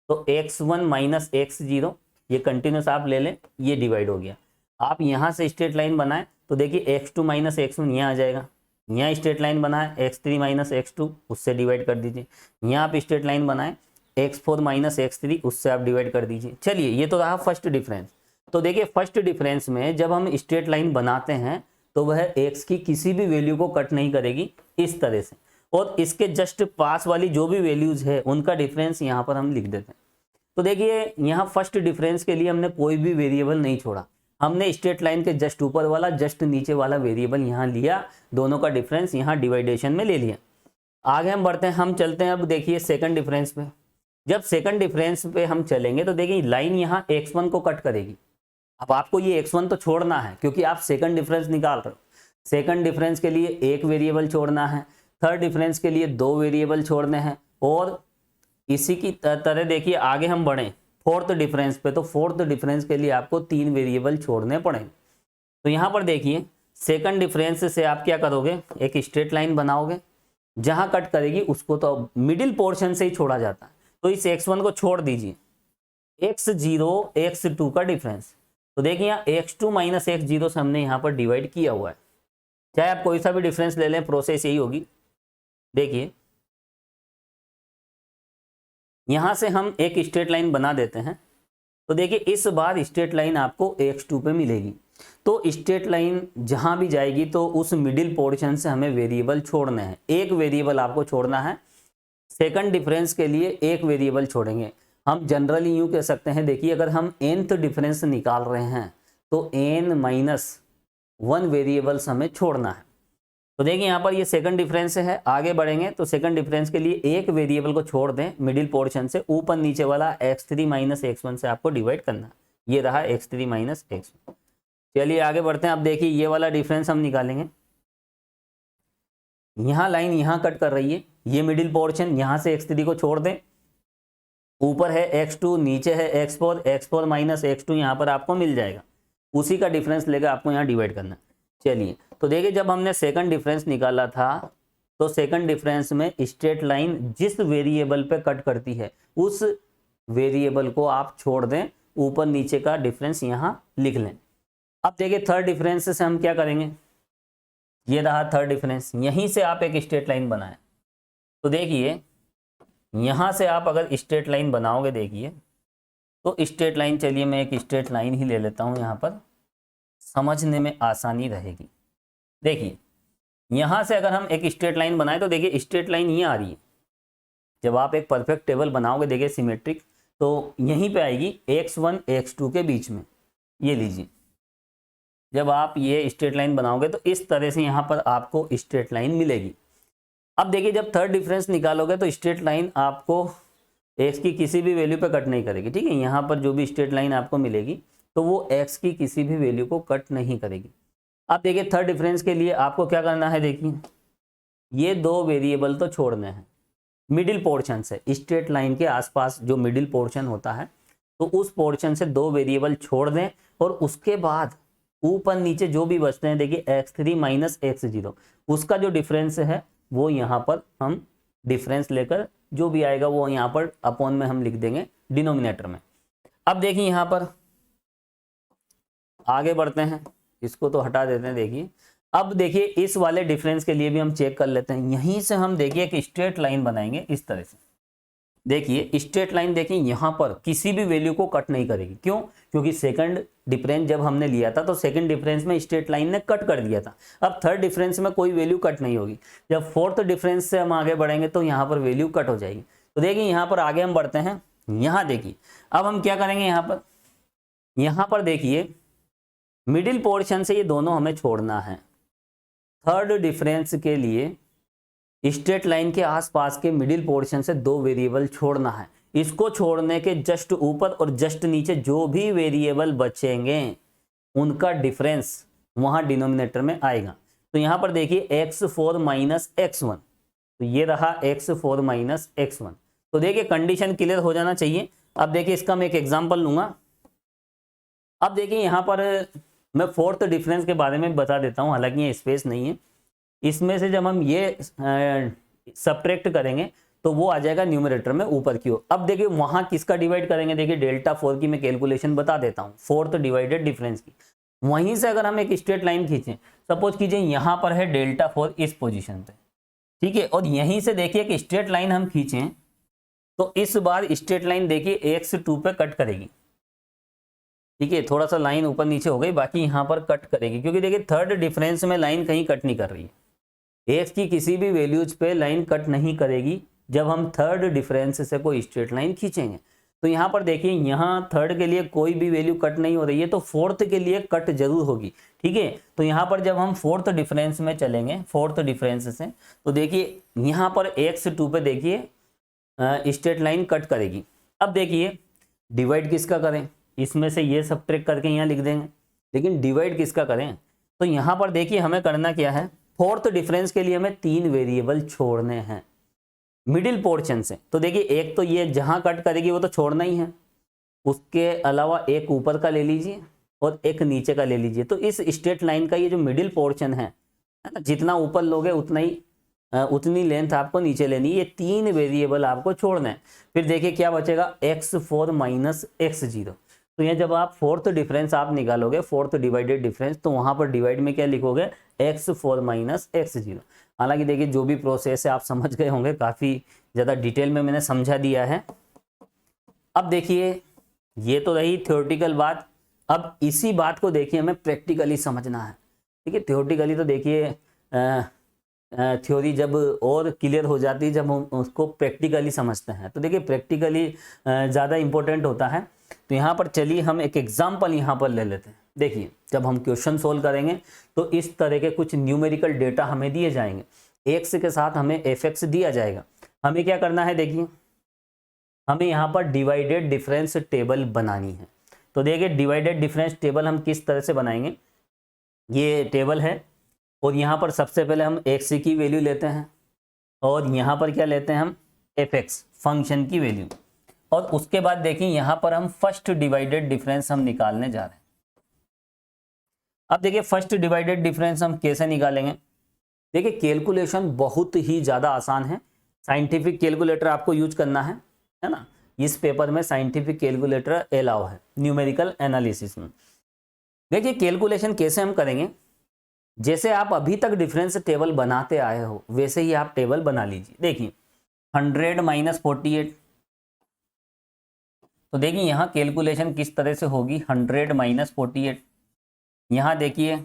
तो x1 माइनस x0 ये कंटिन्यूस आप ले लें, ये डिवाइड हो गया। आप यहाँ से स्ट्रेट लाइन बनाएं तो देखिए x2 माइनस x1 यहाँ आ जाएगा, यहाँ स्ट्रेट लाइन बनाए x3 माइनस x2 उससे डिवाइड कर दीजिए, यहाँ आप स्ट्रेट लाइन बनाए x4 माइनस x3 उससे आप डिवाइड कर दीजिए। चलिए ये तो रहा फर्स्ट डिफरेंस। तो देखिए फर्स्ट डिफरेंस में जब हम स्ट्रेट लाइन बनाते हैं तो वह x की किसी भी वैल्यू को कट नहीं करेगी इस तरह से, और इसके जस्ट पास वाली जो भी वैल्यूज है उनका डिफरेंस यहाँ पर हम लिख देते हैं। तो देखिए यहाँ फर्स्ट डिफरेंस के लिए हमने कोई भी वेरिएबल नहीं छोड़ा, हमने स्ट्रेट लाइन के जस्ट ऊपर वाला जस्ट नीचे वाला वेरिएबल यहाँ लिया, दोनों का डिफरेंस यहाँ डिवाइडेशन में ले लिया। आगे हम बढ़ते हैं, हम चलते हैं अब देखिए सेकंड डिफरेंस पे। जब सेकंड डिफरेंस पे हम चलेंगे तो देखिए लाइन यहाँ x1 को कट करेगी। अब आपको ये x1 तो छोड़ना है क्योंकि आप सेकंड डिफरेंस निकाल रहे हो। सेकंड डिफरेंस के लिए एक वेरिएबल छोड़ना है, थर्ड डिफरेंस के लिए दो वेरिएबल छोड़ने हैं, और इसी की तरह देखिए आगे हम बढ़ें फोर्थ डिफरेंस पे, तो फोर्थ डिफरेंस के लिए आपको तीन वेरिएबल छोड़ने पड़ेंगे। तो यहाँ पर देखिए सेकंड डिफरेंस से आप क्या करोगे, एक स्ट्रेट लाइन बनाओगे, जहां कट करेगी उसको तो मिडिल पोर्शन से ही छोड़ा जाता है, तो इस x1 को छोड़ दीजिए, x0 x2 का डिफरेंस। तो देखिए यहाँ x2 माइनस x0 से हमने यहाँ पर डिवाइड किया हुआ है, चाहे आप कोई सा भी डिफरेंस ले लें प्रोसेस यही होगी। देखिए यहां से हम एक स्ट्रेट लाइन बना देते हैं, तो देखिए इस बार स्ट्रेट लाइन आपको x2 पे मिलेगी। तो स्ट्रेट लाइन जहां भी जाएगी तो उस मिडिल पोर्शन से हमें वेरिएबल छोड़ने हैं, एक वेरिएबल आपको छोड़ना है। सेकंड डिफरेंस के लिए एक वेरिएबल छोड़ेंगे। हम जनरली यूं कह सकते हैं, देखिए अगर हम nth डिफरेंस निकाल रहे हैं तो n माइनस 1 वेरिएबल्स हमें छोड़ना है। तो देखिए यहाँ पर ये सेकंड डिफरेंस है, आगे बढ़ेंगे तो सेकंड डिफरेंस के लिए एक वेरिएबल को छोड़ दें मिडिल पोर्शन से, ऊपर नीचे वाला x3 माइनस x1 से आपको डिवाइड करना है, ये रहा x3 माइनस x1। चलिए आगे बढ़ते हैं। अब देखिए ये वाला डिफरेंस हम निकालेंगे, यहाँ लाइन यहाँ कट कर रही है, ये मिडिल पोर्शन, यहाँ से x3 को छोड़ दें, ऊपर है x2 नीचे है x4, x4 माइनस x2 यहाँ पर आपको मिल जाएगा, उसी का डिफरेंस लेकर आपको यहाँ डिवाइड करना है। चलिए तो देखिए जब हमने सेकंड डिफरेंस निकाला था तो सेकंड डिफरेंस में स्ट्रेट लाइन जिस वेरिएबल पे कट करती है उस वेरिएबल को आप छोड़ दें, ऊपर नीचे का डिफरेंस यहाँ लिख लें। अब देखिए थर्ड डिफरेंस से हम क्या करेंगे, ये रहा थर्ड डिफरेंस, यहीं से आप एक स्ट्रेट लाइन बनाएं। तो देखिए यहाँ से आप अगर स्ट्रेट लाइन बनाओगे, देखिए तो स्ट्रेट लाइन, चलिए मैं एक स्ट्रेट लाइन ही ले लेता हूँ, यहाँ पर समझने में आसानी रहेगी। देखिए यहाँ से अगर हम एक स्ट्रेट लाइन बनाए तो देखिए स्ट्रेट लाइन ये आ रही है, जब आप एक परफेक्ट टेबल बनाओगे देखिए सिमेट्रिक, तो यहीं पे आएगी x1 x2 के बीच में, ये लीजिए। जब आप ये स्ट्रेट लाइन बनाओगे तो इस तरह से यहाँ पर आपको स्ट्रेट लाइन मिलेगी। अब देखिए जब थर्ड डिफरेंस निकालोगे तो स्ट्रेट लाइन आपको एक्स की किसी भी वैल्यू पे कट नहीं करेगी, ठीक है। यहाँ पर जो भी स्ट्रेट लाइन आपको मिलेगी तो वो एक्स की किसी भी वैल्यू को कट नहीं करेगी। अब देखिए थर्ड डिफरेंस के लिए आपको क्या करना है, देखिए ये दो वेरिएबल तो छोड़ने हैं मिडिल पोर्शन से, स्ट्रेट लाइन के आसपास जो मिडिल पोर्शन होता है तो उस पोर्शन से दो वेरिएबल छोड़ दें और उसके बाद ऊपर नीचे जो भी बचते हैं देखिए x3 माइनस x0 उसका जो डिफरेंस है वो यहाँ पर हम डिफरेंस लेकर जो भी आएगा वो यहाँ पर अपॉन में हम लिख देंगे डिनोमिनेटर में। अब देखिए यहाँ पर आगे बढ़ते हैं, इसको तो हटा देते हैं। देखिए अब देखिए इस वाले डिफरेंस के लिए भी हम चेक कर लेते हैं। यहीं से हम देखिए एक स्ट्रेट लाइन बनाएंगे इस तरह से। देखिए स्ट्रेट लाइन देखिए यहाँ पर किसी भी वैल्यू को कट नहीं करेगी, क्यों? क्योंकि सेकंड डिफरेंस जब हमने लिया था तो सेकंड डिफरेंस में स्ट्रेट लाइन ने कट कर दिया था। अब थर्ड डिफरेंस में कोई वैल्यू कट नहीं होगी। जब फोर्थ डिफरेंस से हम आगे बढ़ेंगे तो यहाँ पर वैल्यू कट हो जाएगी। तो देखिए यहाँ पर आगे हम बढ़ते हैं। यहाँ देखिए अब हम क्या करेंगे, यहाँ पर देखिए मिडिल पोर्शन से ये दोनों हमें छोड़ना है। थर्ड डिफरेंस के लिए स्ट्रेट लाइन के आसपास के मिडिल पोर्शन से दो वेरिएबल छोड़ना है। इसको छोड़ने के जस्ट ऊपर और जस्ट नीचे जो भी वेरिएबल बचेंगे उनका डिफरेंस वहां डिनोमिनेटर में आएगा। तो यहां पर देखिए x4 माइनस x1, तो ये रहा x4 माइनस x1। तो देखिए कंडीशन क्लियर हो जाना चाहिए। अब देखिए इसका मैं एक एग्जांपल लूंगा। अब देखिए यहाँ पर मैं फोर्थ डिफरेंस के बारे में बता देता हूँ, हालांकि ये स्पेस नहीं है। इसमें से जब हम ये सब्ट्रैक्ट करेंगे तो वो आ जाएगा न्यूमरेटर में ऊपर की ओर। अब देखिए वहां किसका डिवाइड करेंगे, देखिए डेल्टा 4 की मैं कैलकुलेशन बता देता हूँ, फोर्थ डिवाइडेड डिफरेंस की। वहीं से अगर हम एक स्ट्रेट लाइन खींचें, सपोज कीजिए यहाँ पर है डेल्टा 4 इस पोजीशन पे, ठीक है, और यहीं से देखिए एक स्ट्रेट लाइन हम खींचें तो इस बार स्ट्रेट लाइन देखिए x2 पे कट करेगी, ठीक है। थोड़ा सा लाइन ऊपर नीचे हो गई, बाकी यहाँ पर कट करेगी क्योंकि देखिए थर्ड डिफरेंस में लाइन कहीं कट नहीं कर रही है। एक्स की किसी भी वैल्यूज पे लाइन कट नहीं करेगी जब हम थर्ड डिफरेंस से कोई स्ट्रेट लाइन खींचेंगे। तो यहाँ पर देखिए यहाँ थर्ड के लिए कोई भी वैल्यू कट नहीं हो रही है तो फोर्थ के लिए कट जरूर होगी, ठीक है। तो यहाँ पर जब हम फोर्थ डिफरेंस में चलेंगे, फोर्थ डिफरेंस से, तो देखिए यहाँ पर x2 पे देखिए स्ट्रेट लाइन कट करेगी। अब देखिए डिवाइड किसका करें, इसमें से ये सब्ट्रैक्ट करके यहाँ लिख देंगे, लेकिन डिवाइड किसका करें? तो यहाँ पर देखिए हमें करना क्या है, फोर्थ डिफरेंस के लिए हमें 3 वेरिएबल छोड़ने हैं मिडिल पोर्शन से। तो देखिए एक तो ये जहाँ कट करेगी वो तो छोड़ना ही है, उसके अलावा एक ऊपर का ले लीजिए और एक नीचे का ले लीजिए। तो इस स्ट्रेट लाइन का ये जो मिडिल पोर्शन है ना, जितना ऊपर लोगे उतनी लेंथ आपको नीचे लेनी है। ये 3 वेरिएबल आपको छोड़ना है। फिर देखिए क्या बचेगा, x4 माइनस x0। तो ये जब आप फोर्थ डिफरेंस आप निकालोगे, फोर्थ डिवाइडेड डिफरेंस, तो वहां पर डिवाइड में क्या लिखोगे, x4 माइनस x0। हालांकि देखिए जो भी प्रोसेस है आप समझ गए होंगे, काफी ज्यादा डिटेल में मैंने समझा दिया है। अब देखिए ये तो रही थ्योरेटिकल बात। अब इसी बात को देखिए हमें प्रैक्टिकली समझना है, ठीक है। थ्योरेटिकली तो देखिए थ्योरी जब और क्लियर हो जाती है जब हम उसको प्रैक्टिकली समझते हैं। तो देखिए प्रैक्टिकली ज़्यादा इंपॉर्टेंट होता है। तो यहाँ पर चलिए हम एक एग्जांपल यहाँ पर ले लेते हैं। देखिए जब हम क्वेश्चन सोल्व करेंगे तो इस तरह के कुछ न्यूमेरिकल डेटा हमें दिए जाएंगे, एक्स के साथ हमें एफ दिया जाएगा। हमें क्या करना है, देखिए हमें यहाँ पर डिवाइडेड डिफरेंस टेबल बनानी है। तो देखिए डिवाइडेड डिफरेंस टेबल हम किस तरह से बनाएंगे, ये टेबल है और यहाँ पर सबसे पहले हम एक्स की वैल्यू लेते हैं और यहाँ पर क्या लेते हैं हम एफ फंक्शन की वैल्यू, और उसके बाद देखिए यहाँ पर हम फर्स्ट डिवाइडेड डिफरेंस हम निकालने जा रहे हैं। अब देखिए फर्स्ट डिवाइडेड डिफरेंस हम कैसे निकालेंगे, देखिए कैलकुलेशन बहुत ही ज़्यादा आसान है। साइंटिफिक कैलकुलेटर आपको यूज करना है ना। इस पेपर में साइंटिफिक कैलकुलेटर अलाउ है न्यूमेरिकल एनालिसिस में। देखिए कैलकुलेशन कैसे हम करेंगे, जैसे आप अभी तक डिफरेंस टेबल बनाते आए हो वैसे ही आप टेबल बना लीजिए। देखिए 100 माइनस 48, तो देखिए यहाँ कैलकुलेशन किस तरह से होगी, 100 माइनस 48, यहाँ देखिए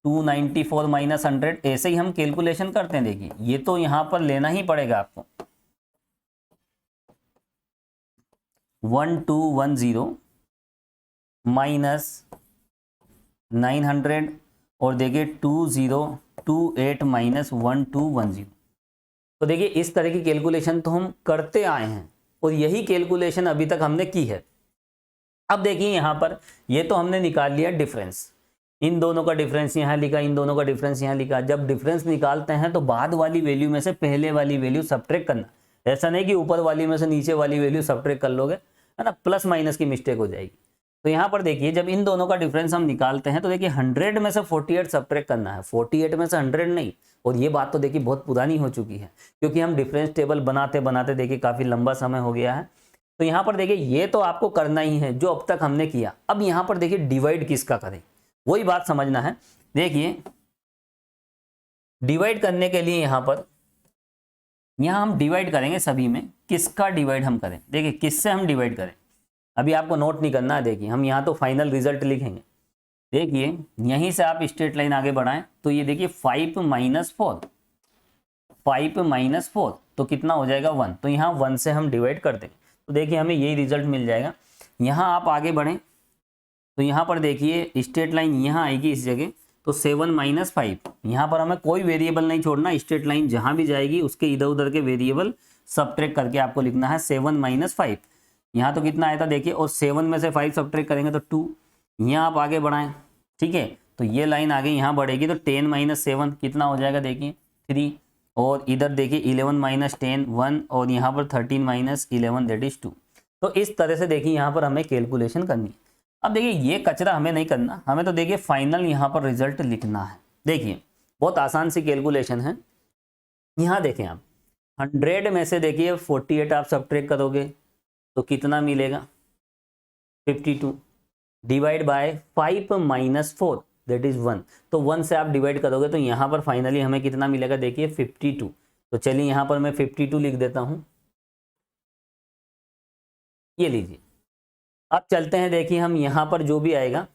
294 माइनस 100, ऐसे ही हम कैलकुलेशन करते हैं। देखिए ये तो यहाँ पर लेना ही पड़ेगा आपको, 1210 माइनस 900 और देखिए 2028 माइनस 1210। तो देखिए इस तरह की कैलकुलेशन तो हम करते आए हैं, और यही कैलकुलेशन अभी तक हमने की है। अब देखिए यहाँ पर ये तो हमने निकाल लिया डिफरेंस, इन दोनों का डिफरेंस यहाँ लिखा, इन दोनों का डिफरेंस यहाँ लिखा। जब डिफरेंस निकालते हैं तो बाद वाली वैल्यू में से पहले वाली वैल्यू सब्ट्रैक्ट करना, ऐसा नहीं कि ऊपर वाली में से नीचे वाली वैल्यू सब्ट्रैक्ट कर लोगे, है ना, प्लस माइनस की मिस्टेक हो जाएगी। तो यहाँ पर देखिए जब इन दोनों का डिफरेंस हम निकालते हैं तो देखिए 100 में से 48 सब्ट्रैक्ट करना है, 48 में से 100 नहीं। और ये बात तो देखिए बहुत पुरानी हो चुकी है, क्योंकि हम डिफरेंस टेबल बनाते बनाते देखिए काफ़ी लंबा समय हो गया है। तो यहाँ पर देखिए ये तो आपको करना ही है जो अब तक हमने किया। अब यहाँ पर देखिए डिवाइड किसका करें, वही बात समझना है। देखिए डिवाइड करने के लिए यहाँ हम डिवाइड करेंगे सभी में, किसका डिवाइड हम करें, देखिए किससे हम डिवाइड करें, अभी आपको नोट नहीं करना है। देखिए हम यहाँ तो फाइनल रिजल्ट लिखेंगे। देखिए यहीं से आप स्ट्रेट लाइन आगे बढ़ाएं तो ये देखिए 5 माइनस 4, 5 माइनस 4 तो कितना हो जाएगा 1। तो यहाँ 1 से हम डिवाइड कर देंगे तो देखिए हमें यही रिजल्ट मिल जाएगा। यहाँ आप आगे बढ़ें तो यहाँ पर देखिए स्ट्रेट लाइन यहाँ आएगी इस जगह, तो 7 माइनस 5, यहाँ पर हमें कोई वेरिएबल नहीं छोड़ना, स्ट्रेट लाइन जहाँ भी जाएगी उसके इधर उधर के वेरिएबल सब्ट्रैक्ट करके आपको लिखना है 7 माइनस 5। यहाँ तो कितना आया था देखिए, और 7 में से 5 सब्ट्रैक्ट करेंगे तो 2। यहाँ आप आगे बढ़ाएं, ठीक है, तो ये लाइन आगे यहाँ बढ़ेगी तो 10 माइनस 7 कितना हो जाएगा देखिए 3, और इधर देखिए 11 माइनस 10 1, और यहाँ पर 13 माइनस 11 दैट इज 2। तो इस तरह से देखिए यहाँ पर हमें कैलकुलेशन करनी है। अब देखिए ये कचरा हमें नहीं करना, हमें तो देखिए फाइनल यहाँ पर रिजल्ट लिखना है। देखिए बहुत आसान सी कैलकुलेशन है। यहाँ देखें आप 100 में से देखिए 48 आप सब्ट्रैक्ट करोगे तो कितना मिलेगा 52, divide by 5 minus 4 that is 1। तो 1 से आप डिवाइड करोगे तो यहाँ पर फाइनली हमें कितना मिलेगा देखिए 52। तो चलिए यहाँ पर मैं 52 लिख देता हूँ, ये लीजिए। अब चलते हैं, देखिए हम यहाँ पर जो भी आएगा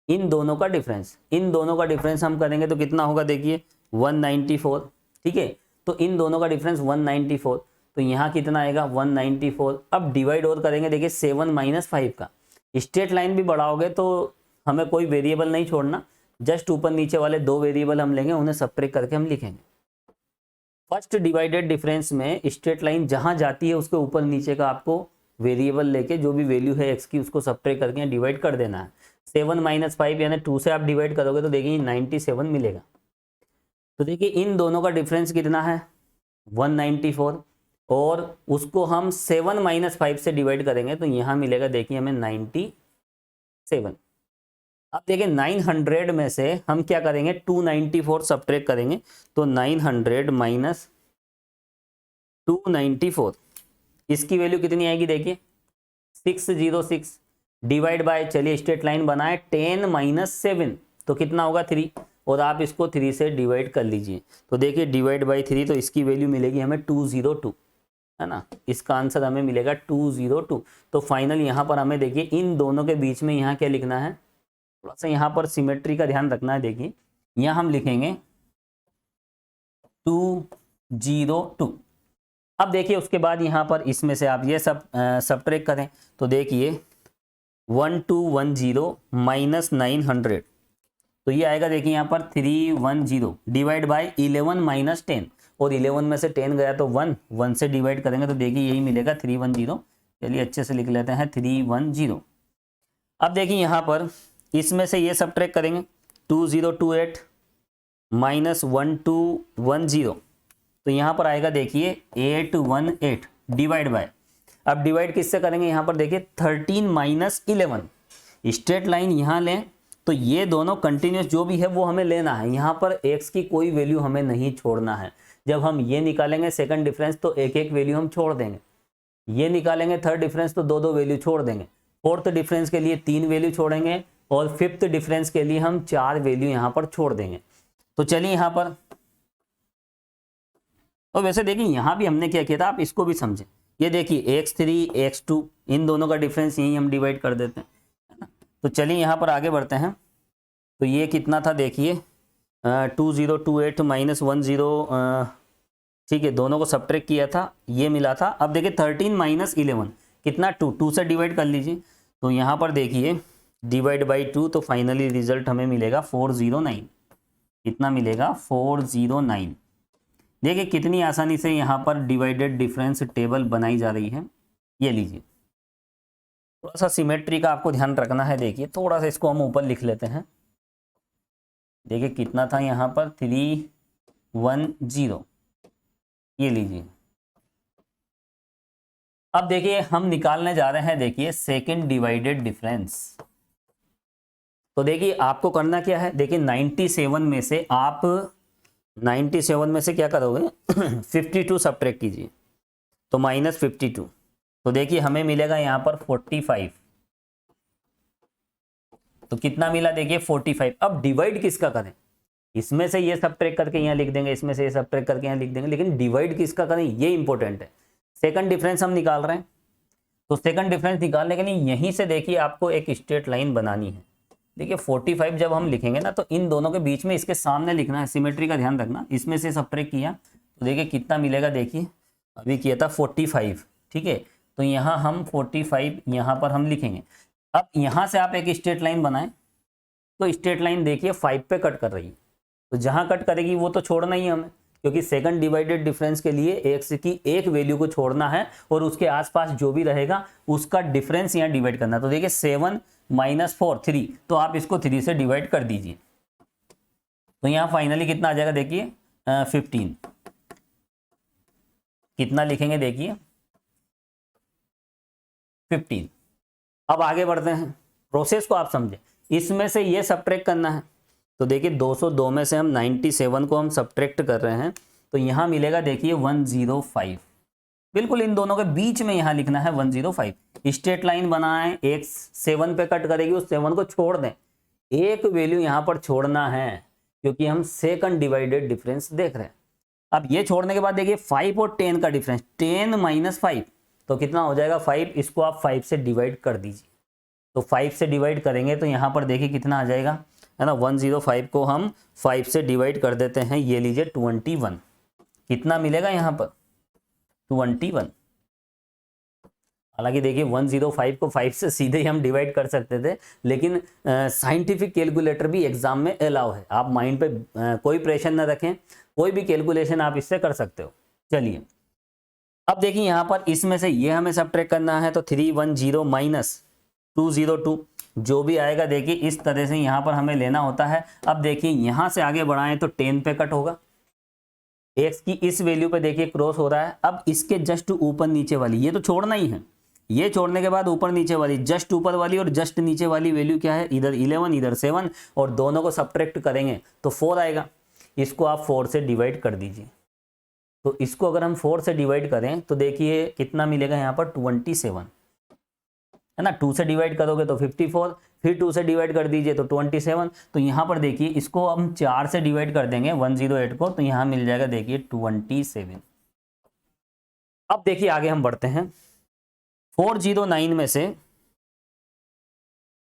इन दोनों का डिफरेंस हम करेंगे तो कितना होगा देखिए 194, ठीक है। तो इन दोनों का डिफरेंस 194, तो यहाँ कितना आएगा 194। अब डिवाइड और करेंगे देखिए 7 माइनस 5 का, स्ट्रेट लाइन भी बढ़ाओगे तो हमें कोई वेरिएबल नहीं छोड़ना, जस्ट ऊपर नीचे वाले 2 वेरिएबल हम लेंगे, उन्हें सब्ट्रैक्ट करके हम लिखेंगे। फर्स्ट डिवाइडेड डिफरेंस में स्ट्रेट लाइन जहाँ जाती है उसके ऊपर नीचे का आपको वेरिएबल लेके जो भी वैल्यू है एक्स की उसको सब्ट्रैक्ट करके डिवाइड कर देना है। 7 माइनस 5 यानी 2 से आप डिवाइड करोगे तो देखिए 97 मिलेगा। तो देखिए इन दोनों का डिफरेंस कितना है 194, और उसको हम 7 माइनस 5 से डिवाइड करेंगे तो यहाँ मिलेगा देखिए हमें 97। अब देखिए 900 में से हम क्या करेंगे 294 सब्ट्रैक्ट करेंगे, तो 900 माइनस 294 इसकी वैल्यू कितनी आएगी देखिए 606, डिवाइड बाय, चलिए स्ट्रेट लाइन बनाए 10 माइनस 7 तो कितना होगा 3, और आप इसको 3 से डिवाइड कर लीजिए तो देखिए डिवाइड बाय 3, तो इसकी वैल्यू मिलेगी हमें 202, है ना, इसका आंसर हमें मिलेगा 202। तो फाइनल यहाँ पर हमें देखिए इन दोनों के बीच में यहाँ क्या लिखना है, थोड़ा सा यहाँ पर सिमेट्री का ध्यान रखना है। देखिए यहाँ हम लिखेंगे 202। अब देखिए उसके बाद यहाँ पर इसमें से आप ये सब सब्ट्रैक्ट करें तो देखिए 1210 माइनस 900, तो ये आएगा देखिए यहाँ पर 310, डिवाइड बाय 11 माइनस 10, और 11 में से 10 गया तो 1 से डिवाइड करेंगे तो देखिए यही मिलेगा 310। चलिए अच्छे से लिख लेते हैं 310। अब देखिए यहाँ पर इसमें से ये सब्ट्रैक्ट करेंगे 2028 माइनस 1210, तो यहाँ पर आएगा देखिए 818, डिवाइड बाय, अब डिवाइड किससे करेंगे यहाँ पर देखिए 13 माइनस 11, स्ट्रेट लाइन यहाँ लें तो ये दोनों कंटिन्यूस जो भी है वो हमें लेना है, यहाँ पर x की कोई वैल्यू हमें नहीं छोड़ना है। जब हम ये निकालेंगे सेकंड डिफरेंस तो एक एक वैल्यू हम छोड़ देंगे, ये निकालेंगे थर्ड डिफरेंस तो 2 वैल्यू छोड़ देंगे, फोर्थ डिफरेंस के लिए 3 वैल्यू छोड़ेंगे, और फिफ्थ डिफरेंस के लिए हम 4 वैल्यू यहाँ पर छोड़ देंगे। तो चलिए यहाँ पर, और वैसे देखिए यहाँ भी हमने क्या किया था आप इसको भी समझें, ये देखिए x3 x2 इन दोनों का डिफरेंस यही हम डिवाइड कर देते हैं, है ना। तो चलिए यहाँ पर आगे बढ़ते हैं, तो ये कितना था देखिए 2028 माइनस 10, ठीक है, दोनों को सब्ट्रैक्ट किया था ये मिला था। अब देखिए 13 माइनस 11 कितना 2 से डिवाइड कर लीजिए, तो यहाँ पर देखिए डिवाइड बाई 2, तो फाइनली रिजल्ट हमें मिलेगा 409, कितना मिलेगा 409। देखिए कितनी आसानी से यहाँ पर डिवाइडेड डिफरेंस टेबल बनाई जा रही है। ये लीजिए, थोड़ा सा सिमेट्री का आपको ध्यान रखना है। देखिए थोड़ा सा इसको हम ऊपर लिख लेते हैं। देखिए कितना था यहाँ पर 310, ये लीजिए। अब देखिए हम निकालने जा रहे हैं, देखिए सेकंड डिवाइडेड डिफरेंस। तो देखिए आपको करना क्या है, देखिए 97 में से आप 97 में से क्या करोगे 52 सब्ट्रैक्ट कीजिए, तो -52। तो देखिए हमें मिलेगा यहाँ पर 45। तो कितना मिला देखिए 45। अब डिवाइड किसका करें, इसमें से ये सब्ट्रैक्ट करके यहाँ लिख देंगे, इसमें से ये सब्ट्रैक्ट करके यहाँ लिख देंगे, लेकिन डिवाइड किसका करें ये इंपॉर्टेंट है। सेकंड डिफरेंस हम निकाल रहे हैं, तो सेकंड डिफरेंस निकालने के लिए यहीं से देखिए आपको एक स्ट्रेट लाइन बनानी है। देखिए 45 जब हम लिखेंगे ना, तो इन दोनों के बीच में इसके सामने लिखना है, सिमेट्री का ध्यान रखना। इसमें से सब्ट्रैक्ट किया तो देखिए कितना मिलेगा, देखिए अभी किया था 45, ठीक है। तो यहाँ हम 45 यहाँ पर हम लिखेंगे। अब यहाँ से आप एक स्ट्रेट लाइन बनाएं, तो स्ट्रेट लाइन देखिए 5 पे कट कर रही है, तो जहाँ कट करेगी वो तो छोड़ना ही है हमें, क्योंकि सेकंड डिवाइडेड डिफरेंस के लिए एक्स की एक वैल्यू को छोड़ना है और उसके आसपास जो भी रहेगा उसका डिफरेंस यहाँ डिवाइड करना है। तो देखिए 7 - 4 3, तो आप इसको 3 से डिवाइड कर दीजिए। तो यहाँ फाइनली कितना आ जाएगा देखिए 15। कितना लिखेंगे देखिए 15। अब आगे बढ़ते हैं, प्रोसेस को आप समझे। इसमें से ये सब्ट्रैक्ट करना है, तो देखिए 202 में से हम 97 को हम सब्ट्रैक्ट कर रहे हैं, तो यहाँ मिलेगा देखिए 105। बिल्कुल इन दोनों के बीच में यहाँ लिखना है 105। स्ट्रेट लाइन बनाएं, एक 7 पे कट करेगी, उस 7 को छोड़ दें, एक वैल्यू यहाँ पर छोड़ना है, क्योंकि हम सेकंड डिवाइडेड डिफरेंस देख रहे हैं। अब ये छोड़ने के बाद देखिए 5 और 10 का डिफरेंस, 10 - 5, तो कितना हो जाएगा 5। इसको आप 5 से डिवाइड कर दीजिए, तो 5 से डिवाइड करेंगे तो यहाँ पर देखिए कितना आ जाएगा, है ना। 105 को हम 5 से डिवाइड कर देते हैं, ये लीजिए 21। कितना मिलेगा यहाँ पर 21। हालांकि देखिए 105 को 5 से सीधे ही हम डिवाइड कर सकते थे, लेकिन साइंटिफिक कैलकुलेटर भी एग्जाम में अलाउ है। आप माइंड पे कोई प्रेशर न रखें, कोई भी कैलकुलेशन आप इससे कर सकते हो। चलिए अब देखिए यहाँ पर इसमें से ये हमें सब्ट्रैक्ट करना है, तो 310 - 202 जो भी आएगा देखिए इस तरह से यहाँ पर हमें लेना होता है। अब देखिए यहाँ से आगे बढ़ाएं तो 10 पे कट होगा, एक्स की इस वैल्यू पे देखिए क्रॉस हो रहा है। अब इसके जस्ट ऊपर नीचे वाली, ये तो छोड़ना ही है, ये छोड़ने के बाद ऊपर नीचे वाली, जस्ट ऊपर वाली और जस्ट नीचे वाली वैल्यू क्या है, इधर 11 इधर 7, और दोनों को सब्ट्रैक्ट करेंगे तो 4 आएगा। इसको आप 4 से डिवाइड कर दीजिए। तो इसको अगर हम 4 से डिवाइड करें तो देखिए कितना मिलेगा यहाँ पर 27, है ना। 2 से डिवाइड करोगे तो 54, फिर 2 से डिवाइड कर दीजिए तो 27। तो यहाँ पर देखिए इसको हम 4 से डिवाइड कर देंगे 108 को, तो यहाँ मिल जाएगा देखिए 27। अब देखिए आगे हम बढ़ते हैं, 409 में से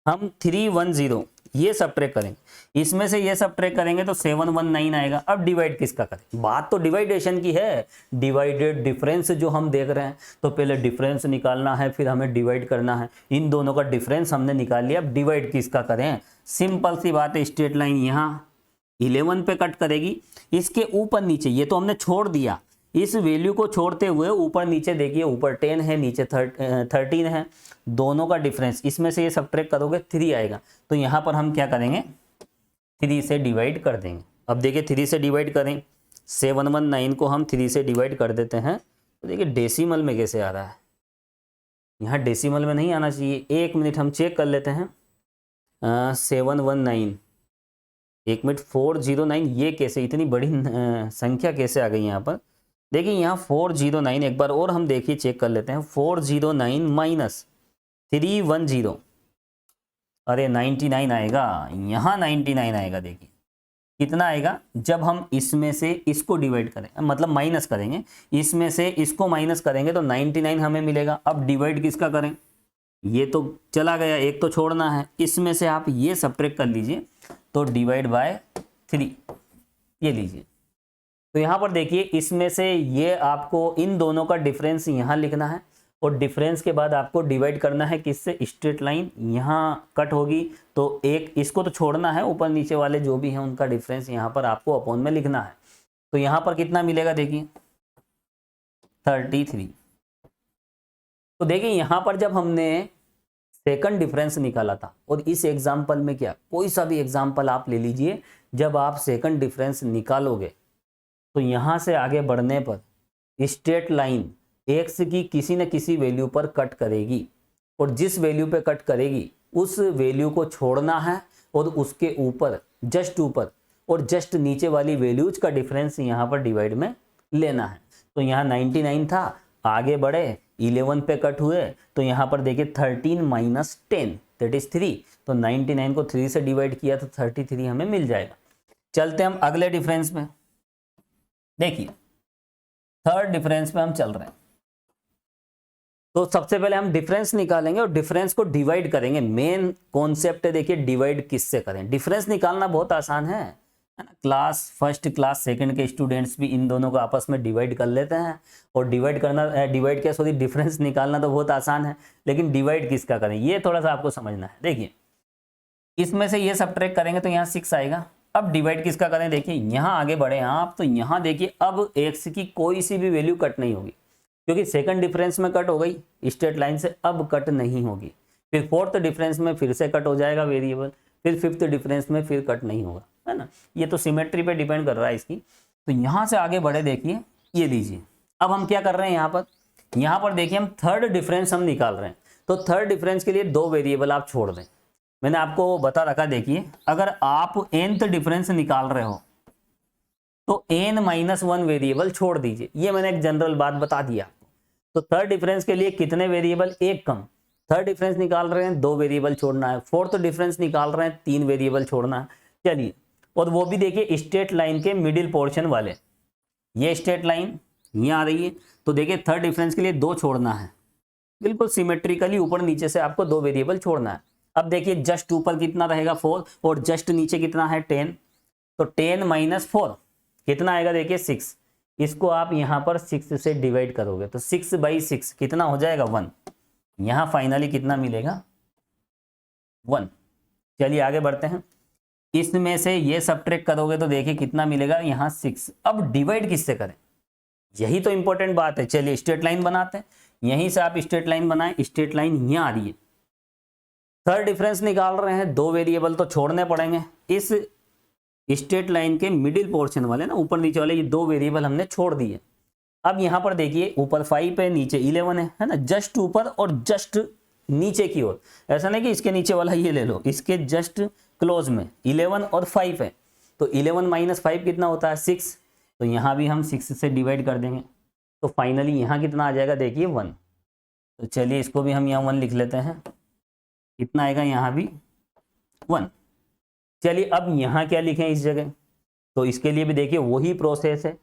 हम 310 ये सब्ट्रैक्ट करेंगे, इसमें से ये सब्ट्रैक्ट करेंगे तो 719 आएगा। अब डिवाइड किसका करें, बात तो डिवाइडेशन की है, डिवाइडेड डिफरेंस जो हम देख रहे हैं, तो पहले डिफरेंस निकालना है, फिर हमें डिवाइड करना है। इन दोनों का डिफरेंस हमने निकाल लिया, अब डिवाइड किसका करें, सिंपल सी बात है। स्ट्रेट लाइन यहाँ 11 पे कट करेगी, इसके ऊपर नीचे ये तो हमने छोड़ दिया, इस वैल्यू को छोड़ते हुए ऊपर नीचे देखिए, ऊपर 10 है नीचे 13 है, दोनों का डिफरेंस, इसमें से ये सब्ट्रैक्ट करोगे 3 आएगा। तो यहाँ पर हम क्या करेंगे 3 से डिवाइड कर देंगे। अब देखिए 3 से डिवाइड करें, 719 को हम 3 से डिवाइड कर देते हैं, तो देखिए डेसिमल में कैसे आ रहा है, यहाँ डेसिमल में नहीं आना चाहिए। 1 मिनट हम चेक कर लेते हैं, 719, 1 मिनट 409, ये कैसे इतनी बड़ी संख्या कैसे आ गई यहाँ पर। देखिए यहाँ 409, एक बार और हम देखिए चेक कर लेते हैं, 409 - 310, अरे 99 आएगा, यहाँ 99 आएगा। देखिए कितना आएगा, जब हम इसमें से इसको डिवाइड करें, मतलब माइनस करेंगे, इसमें से इसको माइनस करेंगे तो 99 हमें मिलेगा। अब डिवाइड किसका करें, ये तो चला गया, एक तो छोड़ना है, इसमें से आप ये सब्ट्रैक्ट कर लीजिए, तो डिवाइड बाय 3 ये लीजिए। तो यहाँ पर देखिए इसमें से ये आपको इन दोनों का डिफरेंस यहाँ लिखना है, और डिफरेंस के बाद आपको डिवाइड करना है किससे, स्ट्रेट लाइन यहाँ कट होगी, तो एक इसको तो छोड़ना है, ऊपर नीचे वाले जो भी हैं उनका डिफरेंस यहाँ पर आपको अपॉन में लिखना है। तो यहाँ पर कितना मिलेगा देखिए 33। तो देखिए यहाँ पर जब हमने सेकंड डिफरेंस निकाला था, और इस एग्जाम्पल में क्या, कोई सा भी एग्जाम्पल आप ले लीजिए, जब आप सेकंड डिफरेंस निकालोगे तो यहाँ से आगे बढ़ने पर स्ट्रेट लाइन एक्स की किसी न किसी वैल्यू पर कट करेगी, और जिस वैल्यू पे कट करेगी उस वैल्यू को छोड़ना है, और उसके ऊपर जस्ट ऊपर और जस्ट नीचे वाली वैल्यूज का डिफरेंस यहाँ पर डिवाइड में लेना है। तो यहाँ 99 था, आगे बढ़े 11 पे कट हुए, तो यहाँ पर देखिए 13 माइनस 10 दैट इज 3, तो 99 को 3 से डिवाइड किया तो 33 हमें मिल जाएगा। चलते हम अगले डिफरेंस में। देखिए थर्ड डिफरेंस में हम चल रहे हैं, तो सबसे पहले हम डिफरेंस निकालेंगे और डिफरेंस को डिवाइड करेंगे। मेन कॉन्सेप्ट है देखिए डिवाइड किससे करें। डिफरेंस निकालना बहुत आसान है ना, क्लास फर्स्ट क्लास सेकंड के स्टूडेंट्स भी इन दोनों को आपस में डिवाइड कर लेते हैं, और डिफरेंस निकालना तो बहुत आसान है, लेकिन डिवाइड किसका करें ये थोड़ा सा आपको समझना है। देखिए इसमें से ये सब्ट्रैक्ट करेंगे तो यहाँ 6 आएगा। अब डिवाइड किसका करें, देखिए यहाँ आगे बढ़े आप, तो यहाँ देखिए अब एक्स की कोई सी भी वैल्यू कट नहीं होगी, क्योंकि सेकंड डिफरेंस में कट हो गई स्ट्रेट लाइन से, अब कट नहीं होगी। फिर फोर्थ डिफरेंस में फिर से कट हो जाएगा वेरिएबल, फिर फिफ्थ डिफरेंस में फिर कट नहीं होगा, है ना। ये तो सिमेट्री पे डिपेंड कर रहा है इसकी। तो यहाँ से आगे बढ़े, देखिए ये लीजिए। अब हम क्या कर रहे हैं यहाँ पर देखिए हम थर्ड डिफरेंस हम निकाल रहे हैं। तो थर्ड डिफरेंस के लिए 2 वेरिएबल आप छोड़ दें। मैंने आपको बता रखा, देखिए अगर आप nth डिफरेंस निकाल रहे हो तो n-1 वेरिएबल छोड़ दीजिए, ये मैंने एक जनरल बात बता दिया। तो थर्ड डिफरेंस के लिए कितने वेरिएबल, एक कम। थर्ड डिफरेंस निकाल रहे हैं 2 वेरिएबल छोड़ना है, फोर्थ डिफरेंस निकाल रहे हैं 3 वेरिएबल छोड़ना है। चलिए, और वो भी देखिए स्ट्रेट लाइन के मिडिल पोर्शन वाले, ये स्ट्रेट लाइन यहाँ आ रही है, तो देखिए थर्ड डिफरेंस के लिए 2 छोड़ना है, बिल्कुल सिमेट्रिकली ऊपर नीचे से आपको 2 वेरिएबल छोड़ना है। अब देखिए जस्ट ऊपर कितना रहेगा 4, और जस्ट नीचे कितना है 10, तो 10 माइनस 4 कितना आएगा, देखिए 6। इसको आप यहाँ पर 6 से डिवाइड करोगे तो 6/6 कितना हो जाएगा 1। यहाँ फाइनली कितना मिलेगा 1। चलिए आगे बढ़ते हैं, इसमें से ये सब्ट्रैक्ट करोगे तो देखिए कितना मिलेगा यहाँ 6। अब डिवाइड किससे करें, यही तो इंपॉर्टेंट बात है। चलिए स्ट्रेट लाइन बनाते हैं, यहीं से आप स्ट्रेट लाइन बनाएं। स्ट्रेट लाइन यहाँ आ रही है, थर्ड डिफरेंस निकाल रहे हैं, 2 वेरिएबल तो छोड़ने पड़ेंगे। इस स्ट्रेट लाइन के मिडिल पोर्शन वाले ना, ऊपर नीचे वाले, ये 2 वेरिएबल हमने छोड़ दिए। अब यहाँ पर देखिए ऊपर 5 है, नीचे 11 है ना, जस्ट ऊपर और जस्ट नीचे की ओर। ऐसा नहीं कि इसके नीचे वाला ये ले लो, इसके जस्ट क्लोज में 11 और 5 है, तो 11 माइनस 5 कितना होता है 6। तो यहाँ भी हम 6 से डिवाइड कर देंगे, तो फाइनली यहाँ कितना आ जाएगा, देखिए 1। तो चलिए इसको भी हम यहाँ 1 लिख लेते हैं, कितना आएगा यहाँ भी 1। चलिए अब यहाँ क्या लिखें इस जगह, तो इसके लिए भी देखिए वही प्रोसेस है।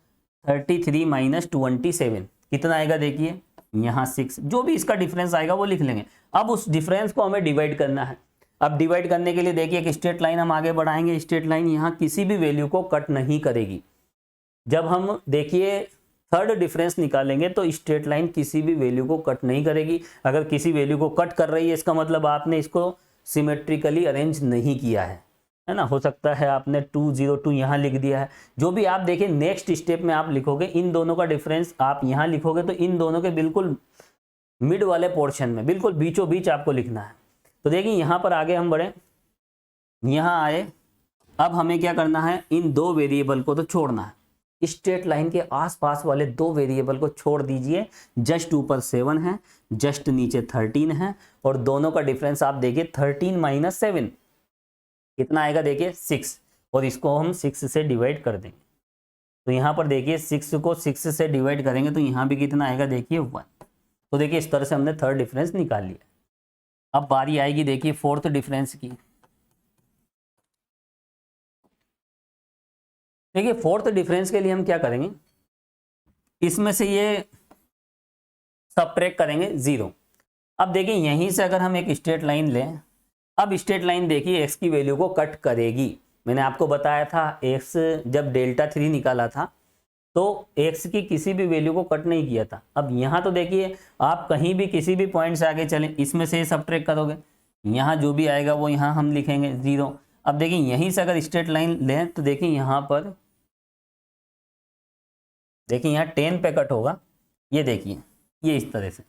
33 माइनस 27 कितना आएगा, देखिए यहाँ 6। जो भी इसका डिफरेंस आएगा वो लिख लेंगे। अब उस डिफरेंस को हमें डिवाइड करना है। अब डिवाइड करने के लिए देखिए एक स्ट्रेट लाइन हम आगे बढ़ाएंगे। स्ट्रेट लाइन यहाँ किसी भी वैल्यू को कट नहीं करेगी। जब हम देखिए थर्ड डिफरेंस निकालेंगे तो स्ट्रेट लाइन किसी भी वैल्यू को कट नहीं करेगी। अगर किसी वैल्यू को कट कर रही है इसका मतलब आपने इसको सिमेट्रिकली अरेंज नहीं किया है ना। हो सकता है आपने 202 यहाँ लिख दिया है। जो भी आप देखिए नेक्स्ट स्टेप में आप लिखोगे, इन दोनों का डिफरेंस आप यहाँ लिखोगे तो इन दोनों के बिल्कुल मिड वाले पोर्शन में, बिल्कुल बीचों बीच आपको लिखना है। तो देखिए यहाँ पर आगे हम बढ़े, यहाँ आए। अब हमें क्या करना है, इन 2 वेरिएबल को तो छोड़ना है। स्ट्रेट लाइन के आसपास वाले 2 वेरिएबल को छोड़ दीजिए। जस्ट ऊपर 7 है, जस्ट नीचे 13 है, और दोनों का डिफरेंस आप देखिए 13 माइनस 7 कितना आएगा, देखिए 6, और इसको हम 6 से डिवाइड कर देंगे। तो यहाँ पर देखिए 6 को 6 से डिवाइड करेंगे तो यहाँ भी कितना आएगा, देखिए 1। तो देखिए इस तरह से हमने थर्ड डिफरेंस निकाल लिया। अब बारी आएगी देखिए फोर्थ डिफरेंस की। देखिए फोर्थ डिफरेंस के लिए हम क्या करेंगे, इसमें से ये सबट्रैक्ट करेंगे 0। अब देखिए यहीं से अगर हम एक स्ट्रेट लाइन लें, अब स्ट्रेट लाइन देखिए x की वैल्यू को कट करेगी। मैंने आपको बताया था x जब Δ3 निकाला था तो x की किसी भी वैल्यू को कट नहीं किया था। अब यहाँ तो देखिए आप कहीं भी किसी भी पॉइंट से आगे चलें, इसमें से सबट्रैक्ट करोगे, यहाँ जो भी आएगा वो यहाँ हम लिखेंगे 0। अब देखिए यहीं से अगर स्ट्रेट लाइन लें तो देखिए यहाँ पर देखिए यहाँ 10 पे कट होगा, ये देखिए ये इस तरह से।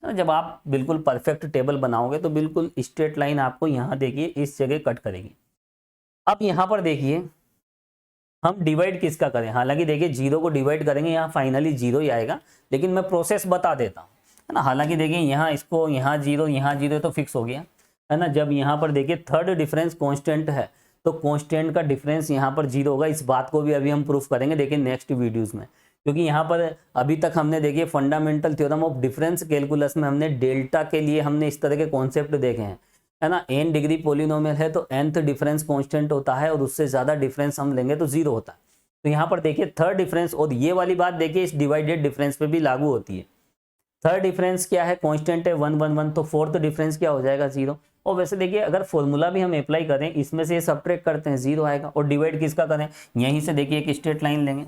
जब आप बिल्कुल परफेक्ट टेबल बनाओगे तो बिल्कुल स्ट्रेट लाइन आपको यहाँ देखिए इस जगह कट करेगी। अब यहाँ पर देखिए हम डिवाइड किसका करें, हालांकि देखिए जीरो को डिवाइड करेंगे यहाँ फाइनली जीरो ही आएगा, लेकिन मैं प्रोसेस बता देता हूँ, है ना। हालांकि देखिए यहाँ इसको यहाँ जीरो तो फिक्स हो गया, है ना। जब यहाँ पर देखिए थर्ड डिफरेंस कांस्टेंट है तो कांस्टेंट का डिफरेंस यहाँ पर जीरो होगा। इस बात को भी अभी हम प्रूफ करेंगे देखिए नेक्स्ट वीडियोस में, क्योंकि यहाँ पर अभी तक हमने देखिए fundamental theorem of difference calculus में हमने डेल्टा के लिए हमने इस तरह के कॉन्सेप्ट देखे हैं, है ना। n डिग्री पोलिनोमियल है तो nth डिफरेंस कांस्टेंट होता है और उससे ज्यादा डिफरेंस हम लेंगे तो जीरो होता है। तो यहाँ पर देखिए थर्ड डिफरेंस, और ये वाली बात देखिए इस डिवाइडेड डिफरेंस पे भी लागू होती है। थर्ड डिफरेंस क्या है, कांस्टेंट है 1 1 1, तो फोर्थ डिफरेंस क्या हो जाएगा जीरो। और वैसे देखिए अगर फॉर्मूला भी हम अप्लाई करें इसमें से ये सब्ट्रैक्ट करते हैं जीरो आएगा। और डिवाइड किसका करें, यहीं से देखिए एक स्ट्रेट लाइन लेंगे,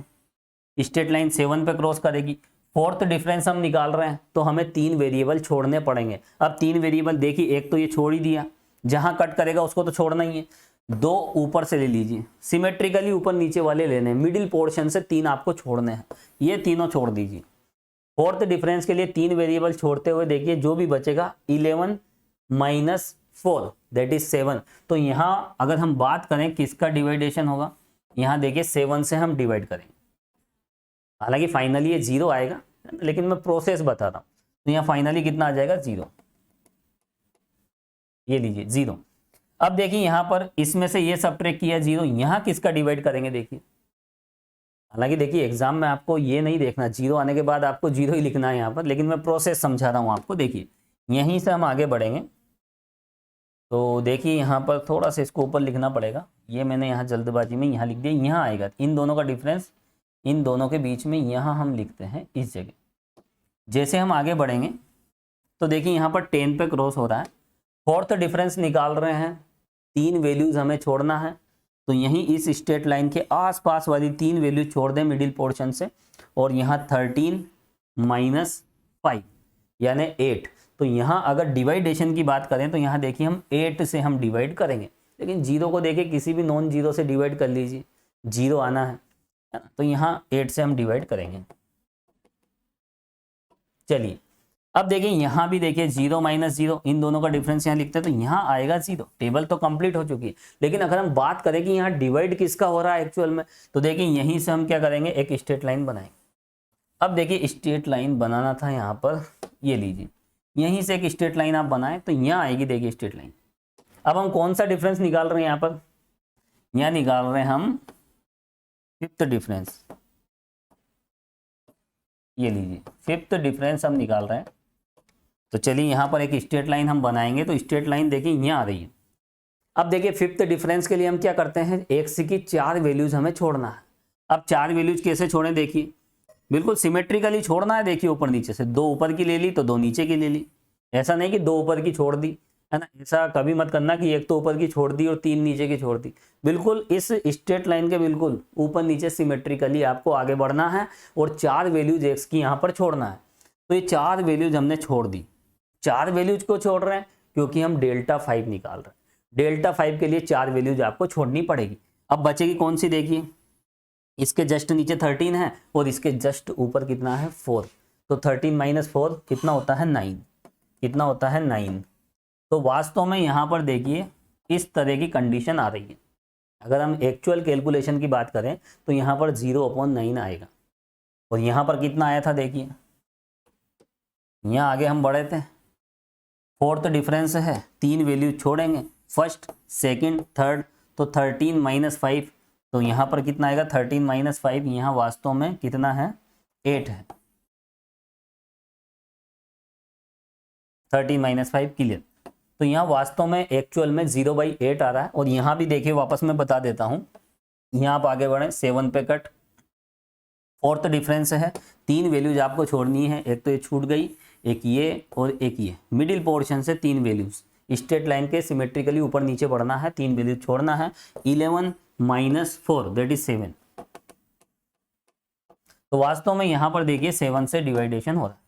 स्ट्रेट लाइन 7 पे क्रॉस करेगी। फोर्थ डिफरेंस हम निकाल रहे हैं तो हमें 3 वेरिएबल छोड़ने पड़ेंगे। अब 3 वेरिएबल देखिए, एक तो ये छोड़ ही दिया, जहां कट करेगा उसको तो छोड़ना ही है। 2 ऊपर से ले लीजिए, सिमेट्रिकली ऊपर नीचे वाले लेने हैं, मिडिल पोर्शन से 3 आपको छोड़ने हैं, ये तीनों छोड़ दीजिए। फोर्थ डिफरेंस के लिए 3 वेरिएबल छोड़ते हुए देखिए जो भी बचेगा 11 माइनस 4 दैट इज 7। तो यहां अगर हम बात करें किसका डिवाइडेशन होगा, यहां देखिए 7 से हम डिवाइड करेंगे। हालांकि फाइनली ये जीरो आएगा, लेकिन मैं प्रोसेस बता रहा हूं। तो यहाँ फाइनली कितना आ जाएगा जीरो, ये लीजिए जीरो। अब देखिए यहाँ पर इसमें से ये सब्ट्रैक्ट किया जीरो, यहाँ किसका डिवाइड करेंगे देखिए। हालांकि देखिए एग्जाम में आपको ये नहीं देखना जीरो आने के बाद आपको जीरो ही लिखना है यहाँ पर, लेकिन मैं प्रोसेस समझा रहा हूँ आपको। देखिए यहीं से हम आगे बढ़ेंगे तो देखिए यहाँ पर थोड़ा सा इसको ऊपर लिखना पड़ेगा, ये मैंने यहाँ जल्दबाजी में यहाँ लिख दिया। यहाँ आएगा इन दोनों का डिफरेंस, इन दोनों के बीच में यहाँ हम लिखते हैं इस जगह। जैसे हम आगे बढ़ेंगे तो देखिए यहाँ पर 10 पे क्रॉस हो रहा है, फोर्थ डिफरेंस निकाल रहे हैं, 3 वैल्यूज हमें छोड़ना है। तो यहीं इस स्ट्रेट लाइन के आसपास वाली 3 वैल्यू छोड़ दें मिडिल पोर्शन से, और यहाँ 13 माइनस 5 यानी 8। तो यहाँ अगर डिवाइडेशन की बात करें तो यहाँ देखिए हम 8 से हम डिवाइड करेंगे, लेकिन जीरो को देखिए किसी भी नॉन जीरो से डिवाइड कर लीजिए, जीरो आना है ना। तो यहाँ 8 से हम डिवाइड करेंगे। चलिए अब देखिए यहाँ भी देखिए जीरो माइनस जीरो, इन दोनों का डिफरेंस यहाँ लिखते हैं तो यहाँ आएगा जीरो। टेबल तो कंप्लीट हो चुकी है, लेकिन अगर हम बात करें कि यहाँ डिवाइड किसका हो रहा है एक्चुअल में, तो देखिए यहीं से हम क्या करेंगे, एक स्ट्रेट लाइन बनाएंगे। अब देखिए स्ट्रेट लाइन बनाना था यहाँ पर, ये लीजिए यहीं से एक स्ट्रेट लाइन आप बनाए तो यहाँ आएगी देखिए स्ट्रेट लाइन। अब हम कौन सा डिफरेंस निकाल रहे हैं यहाँ पर, यहाँ निकाल रहे हैं हम फिफ्थ डिफरेंस, ये लीजिए फिफ्थ डिफरेंस हम निकाल रहे हैं। तो चलिए यहाँ पर एक स्ट्रेट लाइन हम बनाएंगे, तो स्ट्रेट लाइन देखिए यहाँ आ रही है। अब देखिए फिफ्थ डिफरेंस के लिए हम क्या करते हैं, एक्स की 4 वैल्यूज हमें छोड़ना है। अब 4 वैल्यूज कैसे छोड़ें, देखिए बिल्कुल सिमेट्रिकली छोड़ना है। देखिए ऊपर नीचे से 2 ऊपर की ले ली तो 2 नीचे की ले ली, ऐसा नहीं कि 2 ऊपर की छोड़ दी, है ना। ऐसा कभी मत करना कि एक तो ऊपर की छोड़ दी और 3 नीचे की छोड़ दी। बिल्कुल इस स्ट्रेट लाइन के बिल्कुल ऊपर नीचे सिमेट्रिकली आपको आगे बढ़ना है और 4 वैल्यूज एक्स की यहाँ पर छोड़ना है। तो ये 4 वैल्यूज हमने छोड़ दी। 4 वैल्यूज को छोड़ रहे हैं क्योंकि हम डेल्टा 5 निकाल रहे हैं। डेल्टा 5 के लिए 4 वैल्यूज आपको छोड़नी पड़ेगी। अब बचेगी कौन सी, देखिए इसके जस्ट नीचे 13 है और इसके जस्ट ऊपर कितना है 4। तो 13 माइनस 4 कितना होता है 9, कितना होता है 9। तो वास्तव में यहाँ पर देखिए इस तरह की कंडीशन आ रही है। अगर हम एक्चुअल कैलकुलेशन की बात करें तो यहाँ पर 0/9 आएगा, और यहाँ पर कितना आया था देखिए, यहाँ आगे हम बढ़े थे। फोर्थ डिफरेंस है, 3 वैल्यू छोड़ेंगे, फर्स्ट सेकंड थर्ड, तो 13 माइनस 5, तो यहाँ पर कितना आएगा 13 माइनस 5, यहाँ वास्तव में कितना है 8 है। 13 माइनस 5 क्लियर। तो यहाँ वास्तव में एक्चुअल में 0/8 आ रहा है। और यहाँ भी देखिए वापस मैं बता देता हूँ, यहाँ आप आगे बढ़े 7 पे कट। फोर्थ डिफरेंस है, 3 वैल्यूज आपको छोड़नी है, एक तो ये छूट गई, एक ये और एक ये। मिडिल पोर्शन से 3 वैल्यूज स्ट्रेट लाइन के सिमेट्रिकली ऊपर नीचे बढ़ना है, 3 वैल्यूज छोड़ना है। 11 माइनस 4 दैट इज 7। तो वास्तव में यहाँ पर देखिए 7 से डिवाइडेशन हो रहा है,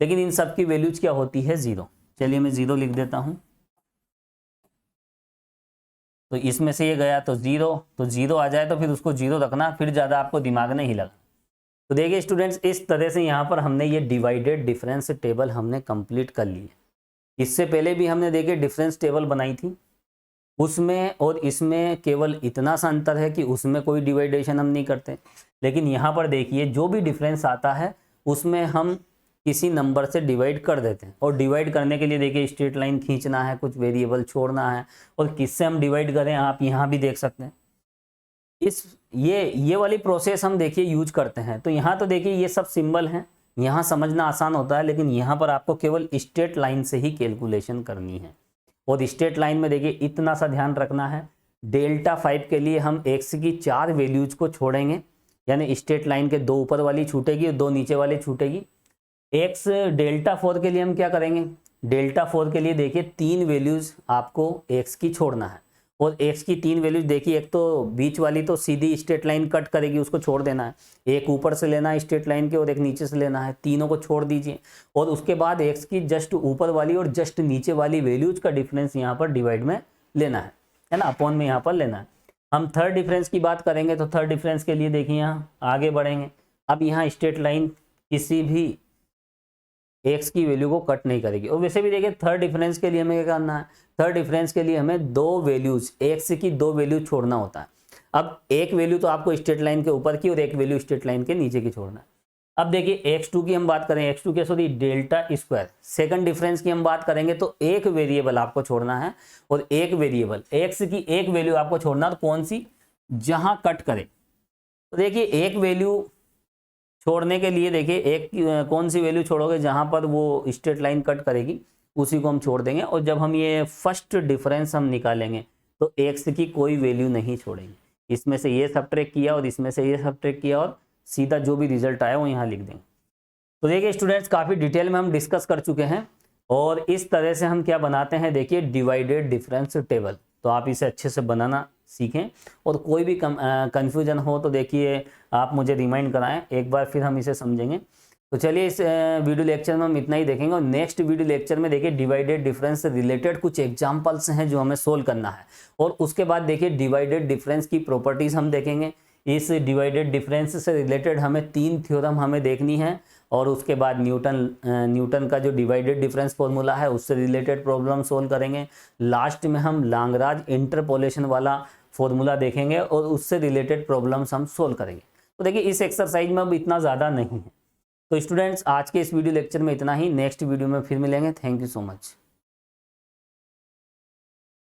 लेकिन इन सब की वैल्यूज क्या होती है 0। चलिए मैं 0 लिख देता हूँ। तो इसमें से ये गया तो 0, तो 0 आ जाए तो फिर उसको 0 रखना, फिर ज़्यादा आपको दिमाग नहीं लगा। तो देखिए स्टूडेंट्स, इस तरह से यहाँ पर हमने ये डिवाइडेड डिफरेंस टेबल हमने कंप्लीट कर ली है। इससे पहले भी हमने देखिए डिफरेंस टेबल बनाई थी, उसमें और इसमें केवल इतना सा अंतर है कि उसमें कोई डिवाइडेशन हम नहीं करते, लेकिन यहाँ पर देखिए जो भी डिफरेंस आता है उसमें हम किसी नंबर से डिवाइड कर देते हैं। और डिवाइड करने के लिए देखिए स्ट्रेट लाइन खींचना है, कुछ वेरिएबल छोड़ना है, और किससे हम डिवाइड करें आप यहाँ भी देख सकते हैं। ये वाली प्रोसेस हम देखिए यूज करते हैं। तो यहाँ तो देखिए ये सब सिंबल हैं, यहाँ समझना आसान होता है, लेकिन यहाँ पर आपको केवल स्ट्रेट लाइन से ही कैलकुलेशन करनी है। और स्ट्रेट लाइन में देखिए इतना सा ध्यान रखना है, डेल्टा 5 के लिए हम x की 4 वैल्यूज को छोड़ेंगे, यानी स्ट्रेट लाइन के 2 ऊपर वाली छूटेगी और 2 नीचे वाली छूटेगी। x डेल्टा 4 के लिए हम क्या करेंगे, डेल्टा 4 के लिए देखिए 3 वैल्यूज आपको x की छोड़ना है। और x की 3 वैल्यूज देखिए, एक तो बीच वाली तो सीधी स्ट्रेट लाइन कट करेगी, उसको छोड़ देना है। एक ऊपर से लेना है स्ट्रेट लाइन के और एक नीचे से लेना है, तीनों को छोड़ दीजिए। और उसके बाद x की जस्ट ऊपर वाली और जस्ट नीचे वाली वैल्यूज का डिफरेंस यहाँ पर डिवाइड में लेना है ना, अपॉन में यहाँ पर लेना है। हम थर्ड डिफरेंस की बात करेंगे, तो थर्ड डिफरेंस के लिए देखिए यहाँ आगे बढ़ेंगे। अब यहाँ स्ट्रेट लाइन किसी भी x की वैल्यू को कट नहीं करेगी। और वैसे भी देखिए थर्ड डिफरेंस के लिए हमें क्या करना है, थर्ड डिफरेंस के लिए हमें 2 वैल्यूज, x की 2 वैल्यू छोड़ना होता है। अब एक वैल्यू तो आपको स्ट्रेट लाइन के ऊपर की और एक वैल्यू स्ट्रेट लाइन के नीचे की छोड़ना है। अब देखिए x2 की हम बात करें, x2 के sorry delta square second difference की हम बात करेंगे, तो एक वेरिएबल आपको छोड़ना है और एक वेरिएबल x की एक वैल्यू आपको छोड़ना, तो कौन सी, जहां कट करे। तो देखिए एक वैल्यू छोड़ने के लिए देखिए एक कौन सी वैल्यू छोड़ोगे, जहां पर वो स्ट्रेट लाइन कट करेगी उसी को हम छोड़ देंगे। और जब हम ये फर्स्ट डिफरेंस हम निकालेंगे तो x की कोई वैल्यू नहीं छोड़ेंगे, इसमें से ये सब्ट्रैक्ट किया और इसमें से ये सब्ट्रैक्ट किया और सीधा जो भी रिजल्ट आया वो यहाँ लिख देंगे। तो देखिए स्टूडेंट्स, काफ़ी डिटेल में हम डिस्कस कर चुके हैं और इस तरह से हम क्या बनाते हैं, देखिए डिवाइडेड डिफरेंस टेबल। तो आप इसे अच्छे से बनाना सीखें और कोई भी कंफ्यूजन हो तो देखिए आप मुझे रिमाइंड कराएं, एक बार फिर हम इसे समझेंगे। तो चलिए इस वीडियो लेक्चर में हम इतना ही देखेंगे और नेक्स्ट वीडियो लेक्चर में देखिए डिवाइडेड डिफरेंस से रिलेटेड कुछ एग्जांपल्स हैं जो हमें सोल्व करना है। और उसके बाद देखिए डिवाइडेड डिफरेंस की प्रॉपर्टीज हम देखेंगे। इस डिवाइडेड डिफरेंस से रिलेटेड हमें 3 थ्योरम हमें देखनी है और उसके बाद न्यूटन का जो डिवाइडेड डिफरेंस फॉर्मूला है उससे रिलेटेड प्रॉब्लम सोल्व करेंगे। लास्ट में हम लाग्रांज इंटरपोलेशन वाला फॉर्मूला देखेंगे और उससे रिलेटेड प्रॉब्लम्स हम सोल्व करेंगे। तो देखिए इस एक्सरसाइज में अब इतना ज़्यादा नहीं है। तो स्टूडेंट्स, आज के इस वीडियो लेक्चर में इतना ही, नेक्स्ट वीडियो में फिर मिलेंगे। Thank you so much.